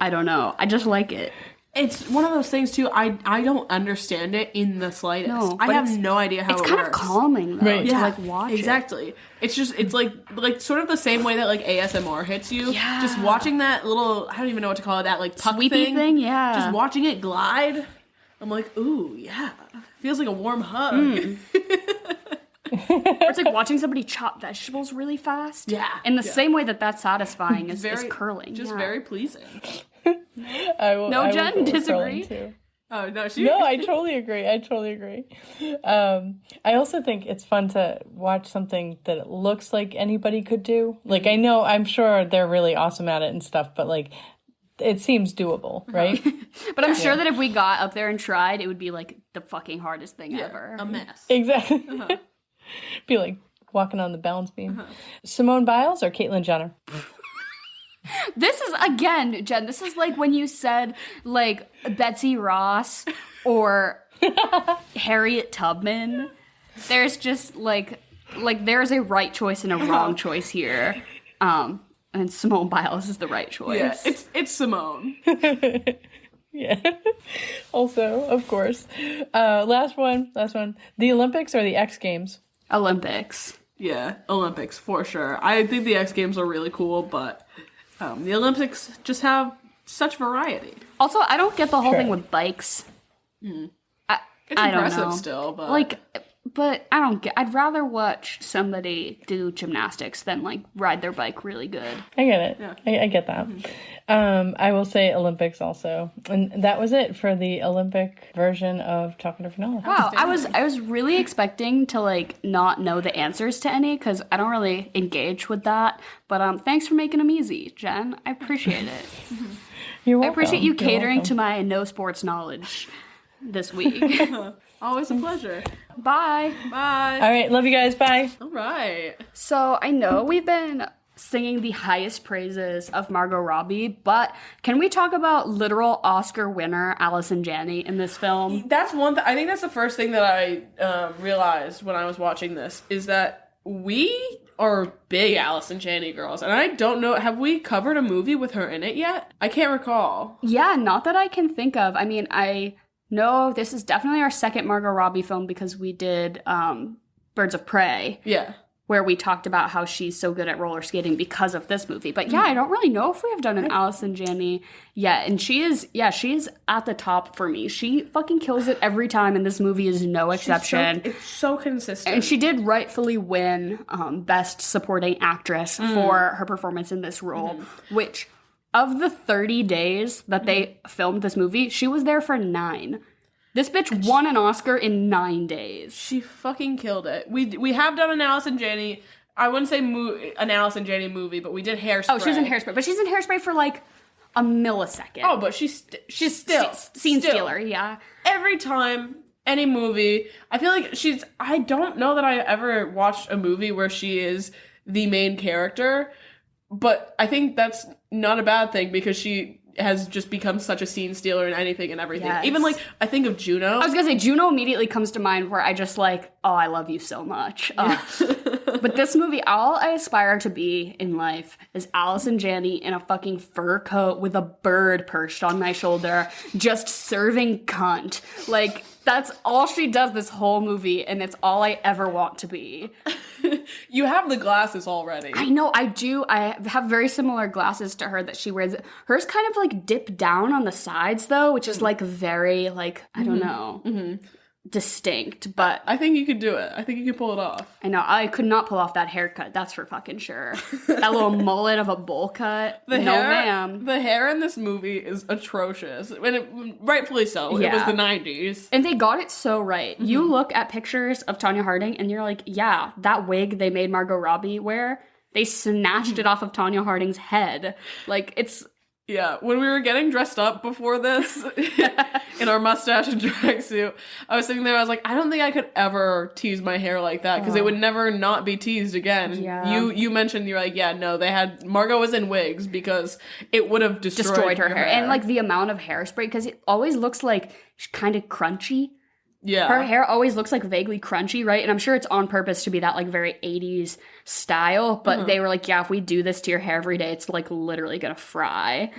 I don't know. I just like it. It's one of those things too. I don't understand it in the slightest. No, I have no idea how it works. It's kind of calming though Right. to like watch exactly. It's like sort of the same way that like ASMR hits you. Yeah. Just watching that little, I don't even know what to call it, that like puck Sweepy thing, yeah. Just watching it glide. I'm like, ooh, yeah. Feels like a warm hug. Or it's like watching somebody chop vegetables really fast. Yeah. In the same way that that's satisfying is Very curling. Just yeah. very pleasing. I Jen, will go with disagree? curling, too. Oh, no, she... No, I totally agree. I also think it's fun to watch something that it looks like anybody could do. Like, I'm sure they're really awesome at it and stuff, but like, it seems doable, right? But I'm sure that if we got up there and tried, it would be like the fucking hardest thing Yeah, ever. a mess. Exactly. Be like walking on the balance beam. Simone Biles or Caitlyn Jenner? This is, again, Jen, this is like when you said, like, Betsy Ross or Harriet Tubman. There's just, like there's a right choice and a wrong choice here. And Simone Biles is the right choice. Yeah, it's Simone. Yeah. Also, of course. Last one. The Olympics or the X Games? Olympics. Yeah, Olympics, for sure. I think the X Games are really cool, but the Olympics just have such variety. Also, I don't get the whole thing with bikes. It's I don't impressive know. still, but... Like, but I don't get... I'd rather watch somebody do gymnastics than, like, ride their bike really good. I get it. Yeah. I get that. I will say Olympics also. And that was it for the Olympic version of Talking to Finola. Wow, I was really expecting to, like, not know the answers to any, because I don't really engage with that. But thanks for making them easy, Jen. I appreciate it. You're welcome. I appreciate you You're catering welcome. to my no sports knowledge this week. Always a pleasure. Bye. Bye. All right. Love you guys. Bye. All right. So I know we've been singing the highest praises of Margot Robbie, but can we talk about literal Oscar winner Allison Janney in this film? That's one I think that's the first thing that I realized when I was watching this, is that we are big Allison Janney girls. And I don't know, have we covered a movie with her in it yet? I can't recall. Yeah, not that I can think of. I mean, I know this is definitely our second Margot Robbie film because we did Birds of Prey. Yeah. Where we talked about how she's so good at roller skating because of this movie. But yeah, I don't really know if we have done an Allison Janney yet. And she is at the top for me. She fucking kills it every time, and this movie is no exception. It's so consistent. And she did rightfully win Best Supporting Actress for her performance in this role, which of the 30 days that they filmed this movie, she was there for 9. This bitch won an Oscar in 9 days. She fucking killed it. We have done an Allison Janney, I wouldn't say an Allison Janney movie, but we did Hairspray. Oh, she was in Hairspray. But she's in Hairspray for like a millisecond. Oh, but she's still scene stealer, yeah. Every time, any movie, I feel like I don't know that I ever watched a movie where she is the main character, but I think that's not a bad thing because she has just become such a scene stealer in anything and everything. Yes. Even like, I think of Juno. I was gonna say, Juno immediately comes to mind where I just like, oh, I love you so much. But this movie, all I aspire to be in life is Allison Janney in a fucking fur coat with a bird perched on my shoulder, just serving cunt. Like, that's all she does this whole movie, and it's all I ever want to be. You have the glasses already. I know, I do. I have very similar glasses to her that she wears. Hers kind of like dip down on the sides, though, which is like very, like, I don't know, distinct. But I think you could do it. I think you could pull it off. I know, I could not pull off that haircut. That's for fucking sure. That little mullet of a bowl cut. No, ma'am. The hair in this movie is atrocious. And rightfully so. Yeah. It was the 90s. And they got it so right. You look at pictures of Tonya Harding and you're like, yeah, that wig they made Margot Robbie wear, they snatched it off of Tonya Harding's head. Like, it's... Yeah, when we were getting dressed up before this, in our mustache and tracksuit, I was sitting there, I was like, I don't think I could ever tease my hair like that, because it would never not be teased again. Yeah. You mentioned, you're like, yeah, no, Margot was in wigs, because it would have destroyed her hair. And, like, the amount of hairspray, because it always looks, like, kind of crunchy. Yeah. Her hair always looks like vaguely crunchy, right? And I'm sure it's on purpose to be that like very 80s style, but they were like, yeah, if we do this to your hair every day, it's like literally gonna fry.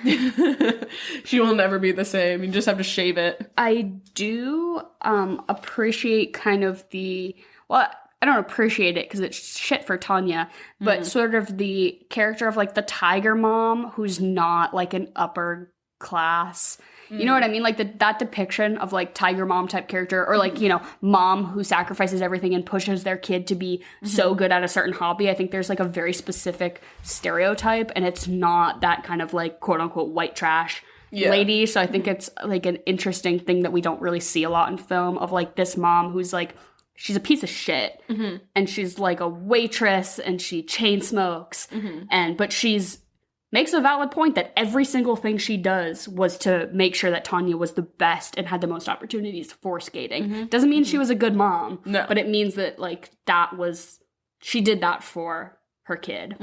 She will never be the same. You just have to shave it. I do appreciate kind of I don't appreciate it because it's shit for Tonya, but sort of the character of like the tiger mom who's not like an upper class. You know what I mean? Like that depiction of like tiger mom type character, or like, you know, mom who sacrifices everything and pushes their kid to be so good at a certain hobby. I think there's like a very specific stereotype, and it's not that kind of like quote unquote white trash lady. So I think it's like an interesting thing that we don't really see a lot in film, of like this mom who's like, she's a piece of shit, and she's like a waitress, and she chain smokes, but she's makes a valid point that every single thing she does was to make sure that Tonya was the best and had the most opportunities for skating. Doesn't mean she was a good mom, but it means that like she did that for her kid.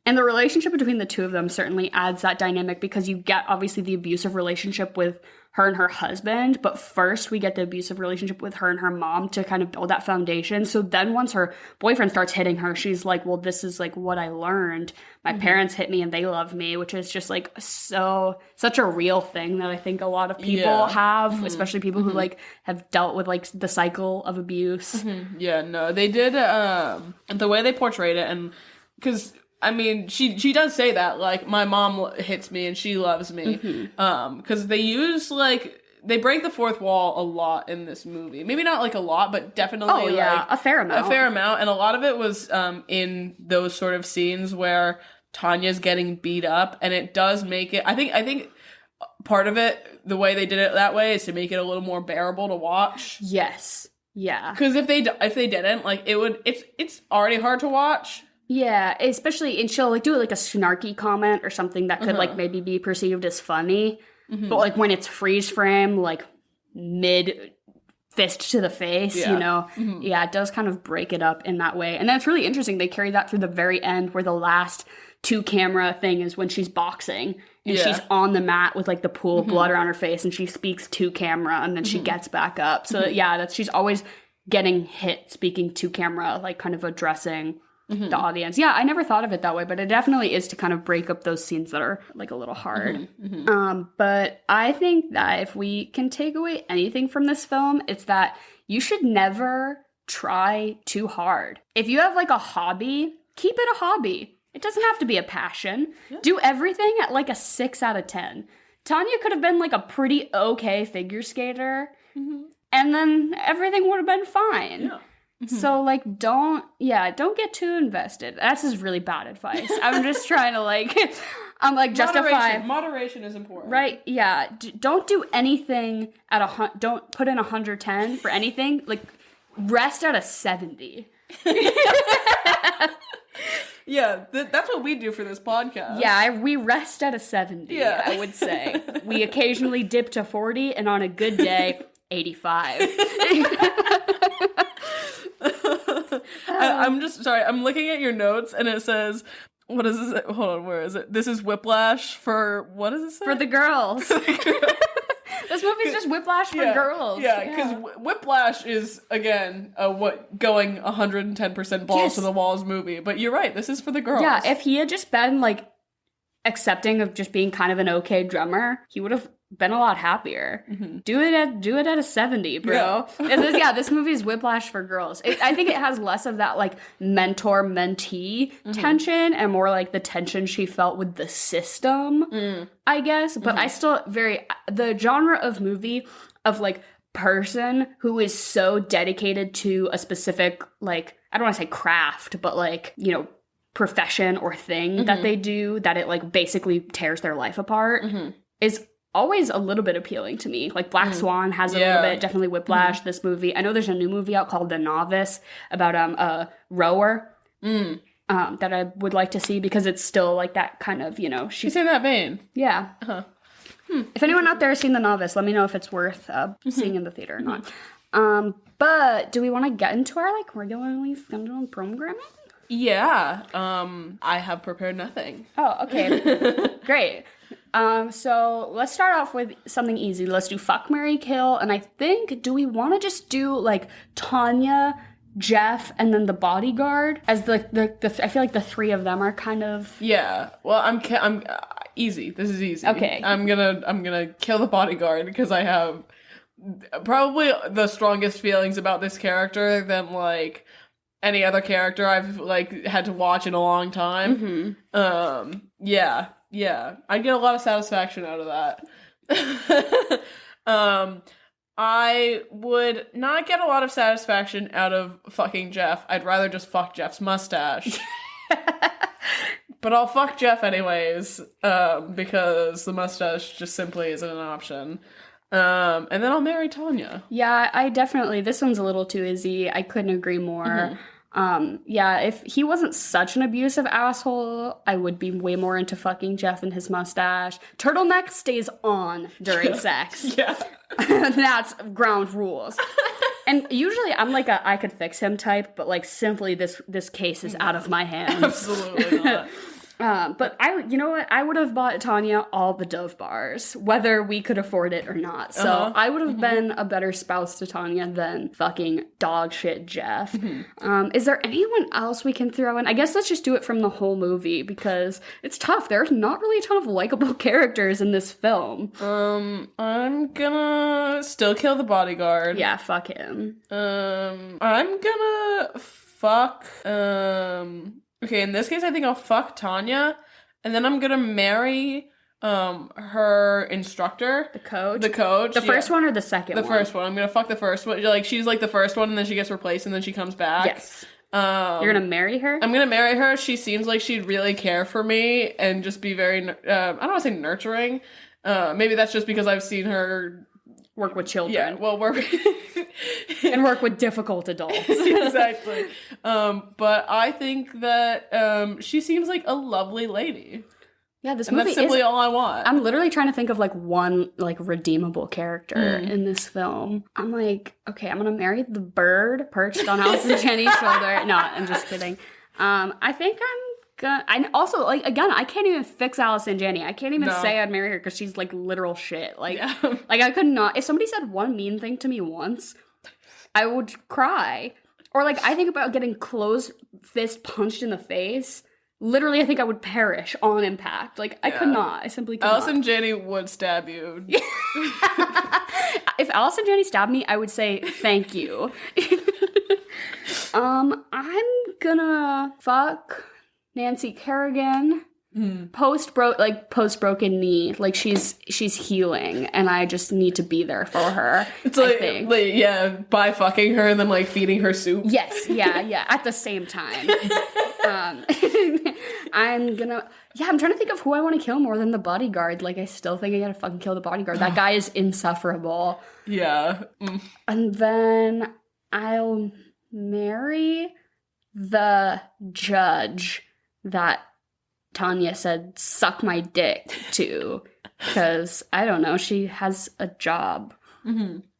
And the relationship between the two of them certainly adds that dynamic, because you get obviously the abusive relationship with her and her husband, but first we get the abusive relationship with her and her mom to kind of build that foundation. So then once her boyfriend starts hitting her, she's like, well, this is like what I learned. My parents hit me and they love me, which is just like such a real thing that I think a lot of people have, especially people who like have dealt with like the cycle of abuse. Yeah, no, they did, the way they portrayed it, and because I mean, she does say that, like, my mom hits me and she loves me. Because they use, like, they break the fourth wall a lot in this movie. Maybe not, like, a lot, but definitely, like, a fair amount. A fair amount. And a lot of it was in those sort of scenes where Tanya's getting beat up, and it does make it, I think part of it, the way they did it that way, is to make it a little more bearable to watch. Yes. Yeah. Because if they didn't, like, it's already hard to watch. Yeah, especially, and she'll like do like a snarky comment or something that could like maybe be perceived as funny, but like when it's freeze frame, like mid fist to the face, you know, it does kind of break it up in that way. And that's really interesting. They carry that through the very end, where the last 2-camera thing is when she's boxing and she's on the mat with like the pool of blood around her face, and she speaks to camera, and then she gets back up. So she's always getting hit, speaking to camera, like kind of addressing the audience. Yeah, I never thought of it that way, but it definitely is to kind of break up those scenes that are like a little hard. But I think that if we can take away anything from this film, it's that you should never try too hard. If you have like a hobby, keep it a hobby. It doesn't have to be a passion. Yeah. Do everything at like a 6 out of 10. Tonya could have been like a pretty okay figure skater, and then everything would have been fine. Yeah. So, like, don't get too invested. That's just really bad advice. I'm just trying to, like, justify. Moderation is important. Right, yeah. Don't do anything at don't put in 110 for anything. Like, rest at a 70. Yeah, that's what we do for this podcast. Yeah, we rest at a 70, I would say. We occasionally dip to 40, and on a good day, 85. I'm just sorry. I'm looking at your notes, and it says, "What is this? Hold on, where is it? This is Whiplash for what does it say? For the girls." This movie's just Whiplash for girls. Yeah, because Whiplash is again going 110% balls to the walls movie. But you're right. This is for the girls. Yeah, if he had just been like accepting of just being kind of an okay drummer, he would have been a lot happier. Do it at a 70, bro. This movie is Whiplash for girls. I think it has less of that like mentor-mentee tension and more like the tension she felt with the system, I guess. But I still the genre of movie of like person who is so dedicated to a specific, like, I don't want to say craft, but like, you know, profession or thing that they do, that it like basically tears their life apart, is always a little bit appealing to me. Like Black Swan has a little bit, definitely Whiplash, this movie. I know there's a new movie out called The Novice about a rower that I would like to see, because it's still like that kind of, you know, she's in that vein. Yeah. If anyone out there has seen The Novice, let me know if it's worth seeing in the theater or not. But do we want to get into our like regularly scheduled programming? Yeah. I have prepared nothing. Oh, okay. Great. So let's start off with something easy. Let's do Fuck, Marry, Kill. And I think, do we want to just do like Tonya, Jeff, and then the bodyguard as the I feel like the three of them are kind of. Yeah. Well, I'm easy. This is easy. Okay. I'm gonna kill the bodyguard because I have probably the strongest feelings about this character than like any other character I've like had to watch in a long time. Yeah, I get a lot of satisfaction out of that. I would not get a lot of satisfaction out of fucking Jeff. I'd rather just fuck Jeff's mustache. But I'll fuck Jeff anyways, because the mustache just simply isn't an option. And then I'll marry Tonya. Yeah, I definitely, this one's a little too easy. I couldn't agree more. If he wasn't such an abusive asshole, I would be way more into fucking Jeff and his mustache. Turtleneck stays on during sex. Yeah. That's ground rules. And usually I'm like a I could fix him type, but like simply this case is out of my hands. Absolutely not. But you know what? I would have bought Tonya all the Dove bars, whether we could afford it or not. So I would have been a better spouse to Tonya than fucking dog shit Jeff. Is there anyone else we can throw in? I guess let's just do it from the whole movie, because it's tough. There's not really a ton of likable characters in this film. I'm gonna still kill the bodyguard. Yeah, fuck him. I'm gonna fuck, okay, in this case, I think I'll fuck Tonya, and then I'm gonna marry her instructor. The coach? The coach. The first one or the second one? The first one. I'm gonna fuck the first one. Like, she's like the first one, and then she gets replaced, and then she comes back. Yes. You're gonna marry her? I'm gonna marry her. She seems like she'd really care for me and just be very, I don't want to say nurturing. Maybe that's just because I've seen her work with children. Yeah, well, and work with difficult adults. Exactly. But I think that she seems like a lovely lady. Yeah, this movie that's simply all I want. I'm literally trying to think of like one like redeemable character in this film. I'm like, okay, I'm gonna marry the bird perched on Allison Janney's shoulder. No, I'm just kidding. I think I also, like, again, I can't even fix Allison Janney. I can't even say I'd marry her because she's, like, literal shit. Like, like, I could not, if somebody said one mean thing to me once, I would cry. Or like I think about getting closed fist punched in the face. Literally, I think I would perish on impact. Like I could not. I simply could Allison not. Janney would stab you. If Allison Janney stabbed me, I would say thank you. I'm gonna fuck Nancy Kerrigan. Post broken knee, like she's healing, and I just need to be there for her. It's by fucking her and then like feeding her soup. Yes, yeah, at the same time. I'm trying to think of who I want to kill more than the bodyguard. Like I still think I gotta fucking kill the bodyguard. That guy is insufferable. Yeah. And then I'll marry the judge that Tonya said suck my dick to, because I don't know, she has a job.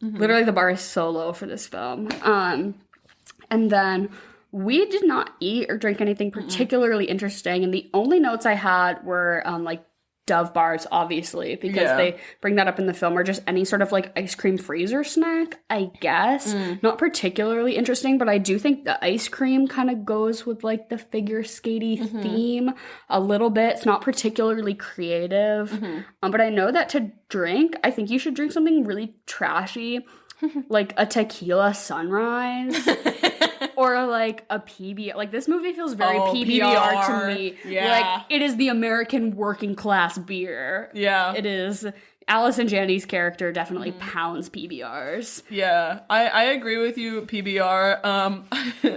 Literally the bar is so low for this film. And then we did not eat or drink anything particularly interesting, and the only notes I had were like Dove bars, obviously, because they bring that up in the film, or just any sort of like ice cream freezer snack, I guess. Not particularly interesting, but I do think the ice cream kind of goes with like the figure skatey theme a little bit. It's not particularly creative. But I know that to drink, I think you should drink something really trashy, like a tequila sunrise. Or like a PBR. Like this movie feels very PBR to me. Yeah. Like it is the American working class beer. Yeah. It is. Allison Janney's character definitely pounds PBRs. Yeah, I agree with you, PBR.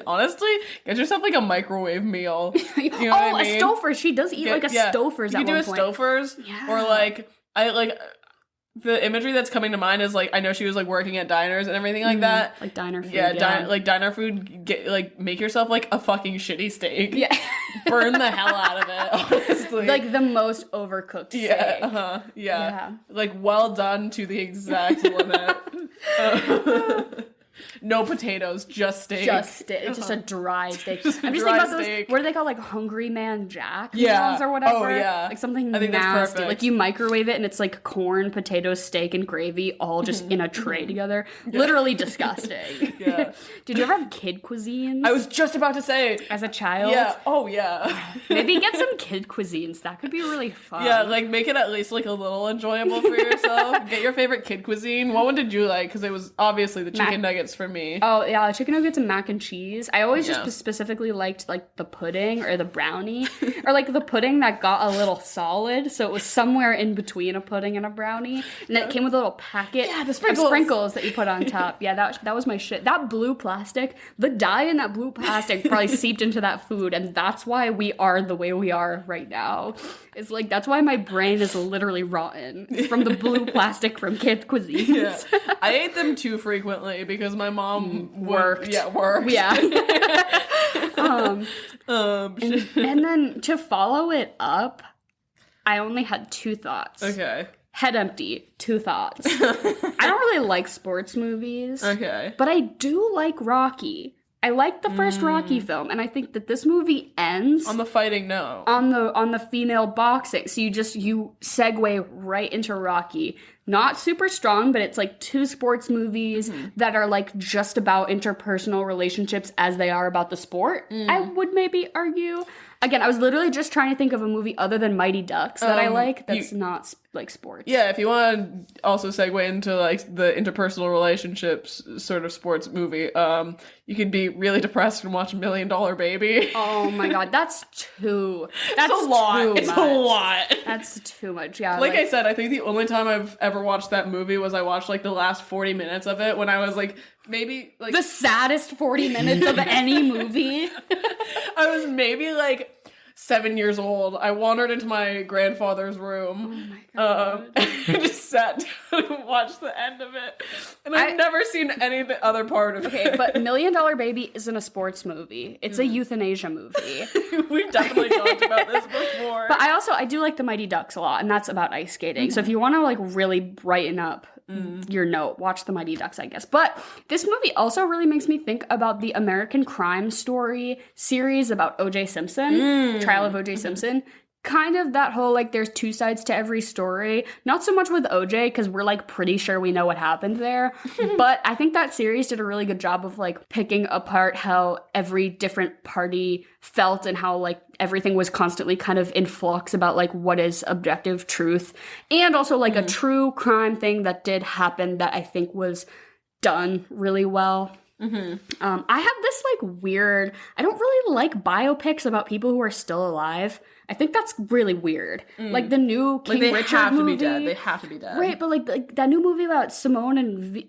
Honestly, get yourself like a microwave meal. You know what I mean? A Stouffer's. She does eat like a Stouffer's at one point. You can do a Stouffer's. Yeah. Or like, the imagery that's coming to mind is like I know she was like working at diners and everything like that. Like diner food. Yeah, like diner food. Get like make yourself like a fucking shitty steak. Yeah. Burn the hell out of it. Honestly, like the most overcooked steak. Yeah. Like well done to the exact limit. No potatoes, just steak. Just a dry steak. I'm just thinking about those, what are they called, like Hungry Man Jack meals or whatever? Oh, yeah. Like something I think nasty. that's perfect. Like you microwave it and it's like corn, potatoes, steak, and gravy all just in a tray together. Literally disgusting. Yeah. Did you ever have kid cuisines? I was just about to say. As a child? Yeah. Oh, yeah. Maybe get some kid cuisines. That could be really fun. Yeah, like make it at least like a little enjoyable for yourself. Get your favorite kid cuisine. What one did you like? Because it was obviously the chicken nuggets for me. Oh, yeah, chicken nuggets and mac and cheese. I always just specifically liked like the pudding or the brownie or like the pudding that got a little solid, so it was somewhere in between a pudding and a brownie, and then it came with a little packet the of sprinkles that you put on top. Yeah, that was my shit. That blue plastic, the dye in that blue plastic probably seeped into that food, and that's why we are the way we are right now. It's like that's why my brain is literally rotten. It's from the blue plastic from kid cuisines. Yeah. I ate them too frequently because my mom worked. Yeah. And then to follow it up, I only had 2 thoughts. Okay. Head empty, 2 thoughts. I don't really like sports movies. Okay. But I do like Rocky. I like the first Rocky film, and I think that this movie ends on the fighting note. On the female boxing. So you segue right into Rocky. Not super strong, but it's like 2 sports movies that are like just about interpersonal relationships as they are about the sport. I would maybe argue. Again, I was literally just trying to think of a movie other than Mighty Ducks that I like that's not like sports. Yeah, if you want to also segue into like the interpersonal relationships sort of sports movie, you could be really depressed and watch $1 Million Baby. Oh my god, that's a lot. It's a lot. That's too much. Yeah. Like I said, I think the only time I've ever watched that movie was I watched like the last 40 minutes of it when I was like maybe like the saddest 40 minutes of any movie. I was maybe like 7 years old. I wandered into my grandfather's room. Oh my god. And just sat down and watched the end of it. And I've never seen any of the other part of it. Okay, but $1 Million Baby isn't a sports movie. It's a euthanasia movie. We've definitely talked about this before. But I do like the Mighty Ducks a lot, and that's about ice skating. So if you want to like really brighten up your note, watch the Mighty Ducks, I guess. But this movie also really makes me think about the American Crime Story series about O.J. Simpson, Trial of O.J. Simpson. kind of that whole, like, there's two sides to every story. Not so much with OJ, because we're, like, pretty sure we know what happened there. But I think that series did a really good job of, like, picking apart how every different party felt and how, like, everything was constantly kind of in flux about, like, what is objective truth. And also, like, a true crime thing that did happen that I think was done really well. I have this, like, weird... I don't really like biopics about people who are still alive. I think that's really weird. Like, the new King Like, they Richard have movie... to be dead. They have to be dead. Right, but, like that new movie about Simone and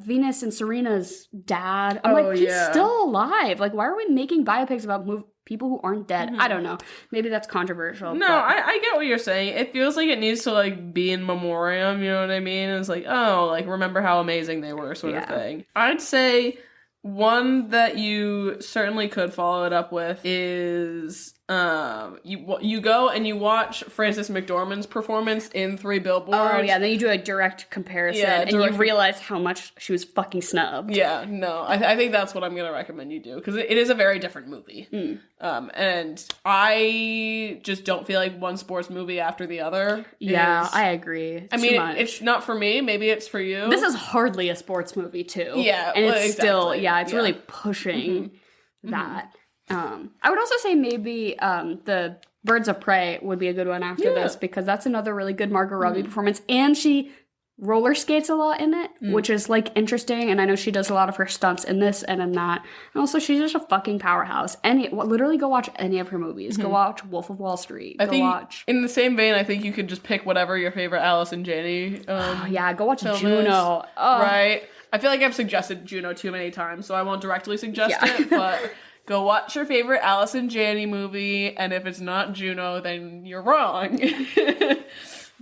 Venus and Serena's dad. I'm like, he's still alive. Like, why are we making biopics about people who aren't dead? I don't know. Maybe that's controversial. No, but... I get what you're saying. It feels like it needs to, like, be in memoriam, you know what I mean? It's like, oh, like, remember how amazing they were sort of thing. I'd say one that you certainly could follow it up with is... you go and you watch Frances McDormand's performance in Three Billboards. Oh, yeah, then you do a direct comparison, and you realize how much she was fucking snubbed. Yeah, no, I think that's what I'm going to recommend you do, because it is a very different movie. And I just don't feel like one sports movie after the other. Yeah, I agree. I mean, it's not for me, maybe it's for you. This is hardly a sports movie, too. Yeah, and it's still, it's really pushing that. I would also say maybe the Birds of Prey would be a good one after this, because that's another really good Margot Robbie performance, and she roller skates a lot in it, which is, like, interesting, and I know she does a lot of her stunts in this and in that, and also she's just a fucking powerhouse. Literally go watch any of her movies. Go watch Wolf of Wall Street. In the same vein, I think you could just pick whatever your favorite Alice and Janney go watch Juno. Right? I feel like I've suggested Juno too many times, so I won't directly suggest it, but... Go watch your favorite Alice and Janney movie, and if it's not Juno, then you're wrong.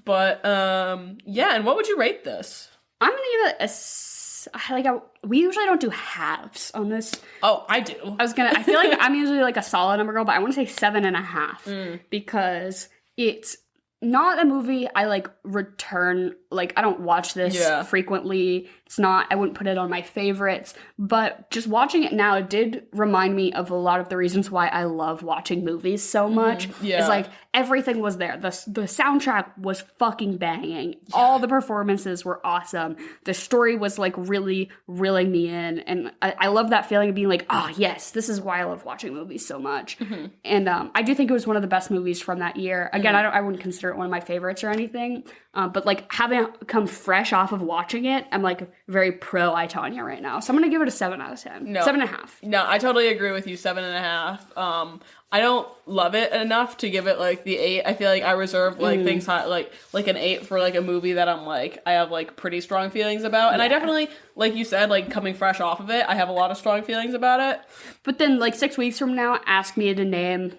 But, and what would you rate this? I'm gonna give it we usually don't do halves on this. Oh, I do. I feel like I'm usually, like, a solid number girl, but I want to say 7.5, because it's not a movie I, like, return, like, I don't watch this frequently. I wouldn't put it on my favorites, but just watching it now, it did remind me of a lot of the reasons why I love watching movies so much. It's like, everything was there. The soundtrack was fucking banging. All the performances were awesome. The story was, like, really reeling me in, and I love that feeling of being like, yes, this is why I love watching movies so much. And I do think it was one of the best movies from that year. Again, I wouldn't consider it one of my favorites or anything, but, like, having come fresh off of watching it, I'm, like, very pro Tonya right now. So I'm gonna give it a 7 out of 10. No. 7.5. No, I totally agree with you. 7.5. I don't love it enough to give it, like, the 8. I feel like I reserve, like, things high, like an 8 for, like, a movie that I'm, like, I have, like, pretty strong feelings about. And I definitely, like you said, like, coming fresh off of it, I have a lot of strong feelings about it. But then, like, 6 weeks from now, ask me to name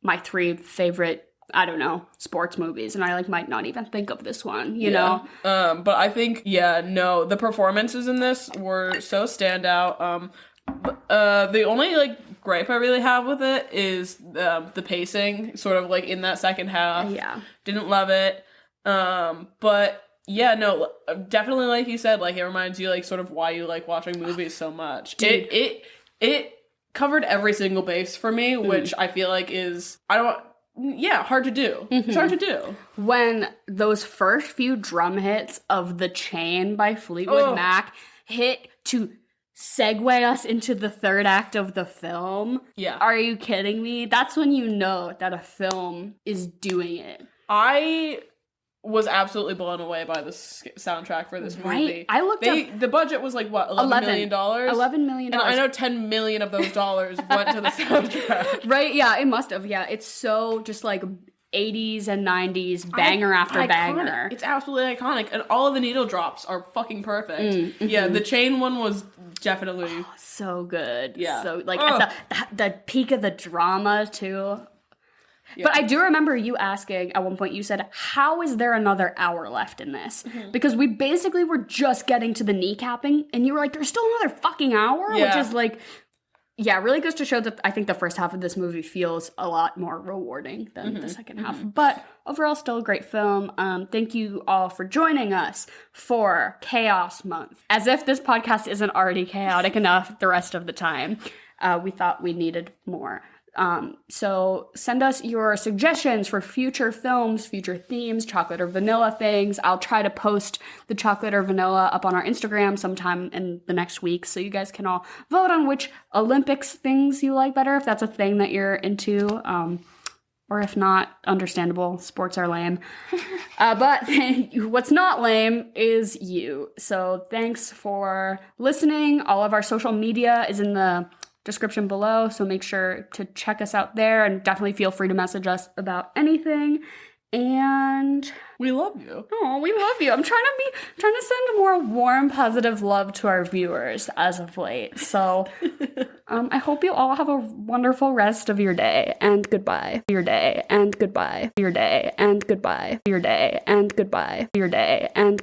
my 3 favorite, I don't know, sports movies, and I, like, might not even think of this one, you know? But I think, the performances in this were so standout. The only, like, gripe I really have with it is the pacing, sort of, like, in that second half. Didn't love it. But definitely, like you said, like, it reminds you, like, sort of why you like watching movies so much. Dude. It covered every single base for me, which I feel like is hard to do. It's hard to do. When those first few drum hits of The Chain by Fleetwood Mac hit to segue us into the third act of the film. Are you kidding me? That's when you know that a film is doing it. I was absolutely blown away by the soundtrack for this movie. I looked up... The budget was like, what, $11 million? $11 million. And I know $10 million of those dollars went to the soundtrack. Right, yeah, it must have. Yeah, it's so just like 80s and 90s banger after banger. It's absolutely iconic. And all of the needle drops are fucking perfect. Yeah, the Chain one was definitely... so good. Yeah. So, like, at the peak of the drama, too. Yeah. But I do remember you asking, at one point you said, how is there another hour left in this? Because we basically were just getting to the kneecapping, and you were like, there's still another fucking hour? Yeah. Which is like, really goes to show that I think the first half of this movie feels a lot more rewarding than the second half. But overall, still a great film. Thank you all for joining us for Chaos Month. As if this podcast isn't already chaotic enough the rest of the time. We thought we needed more. So send us your suggestions for future films, future themes, chocolate or vanilla things. I'll try to post the chocolate or vanilla up on our Instagram sometime in the next week, so you guys can all vote on which Olympics things you like better, if that's a thing that you're into. Or if not, understandable, sports are lame. But what's not lame is you. So thanks for listening. All of our social media is in the description below, so make sure to check us out there, and definitely feel free to message us about anything. And we love you. Oh, we love you. I'm trying to send more warm, positive love to our viewers as of late. So I hope you all have a wonderful rest of your day, and goodbye. Your day and goodbye. Your day and goodbye. Your day and goodbye. Your day and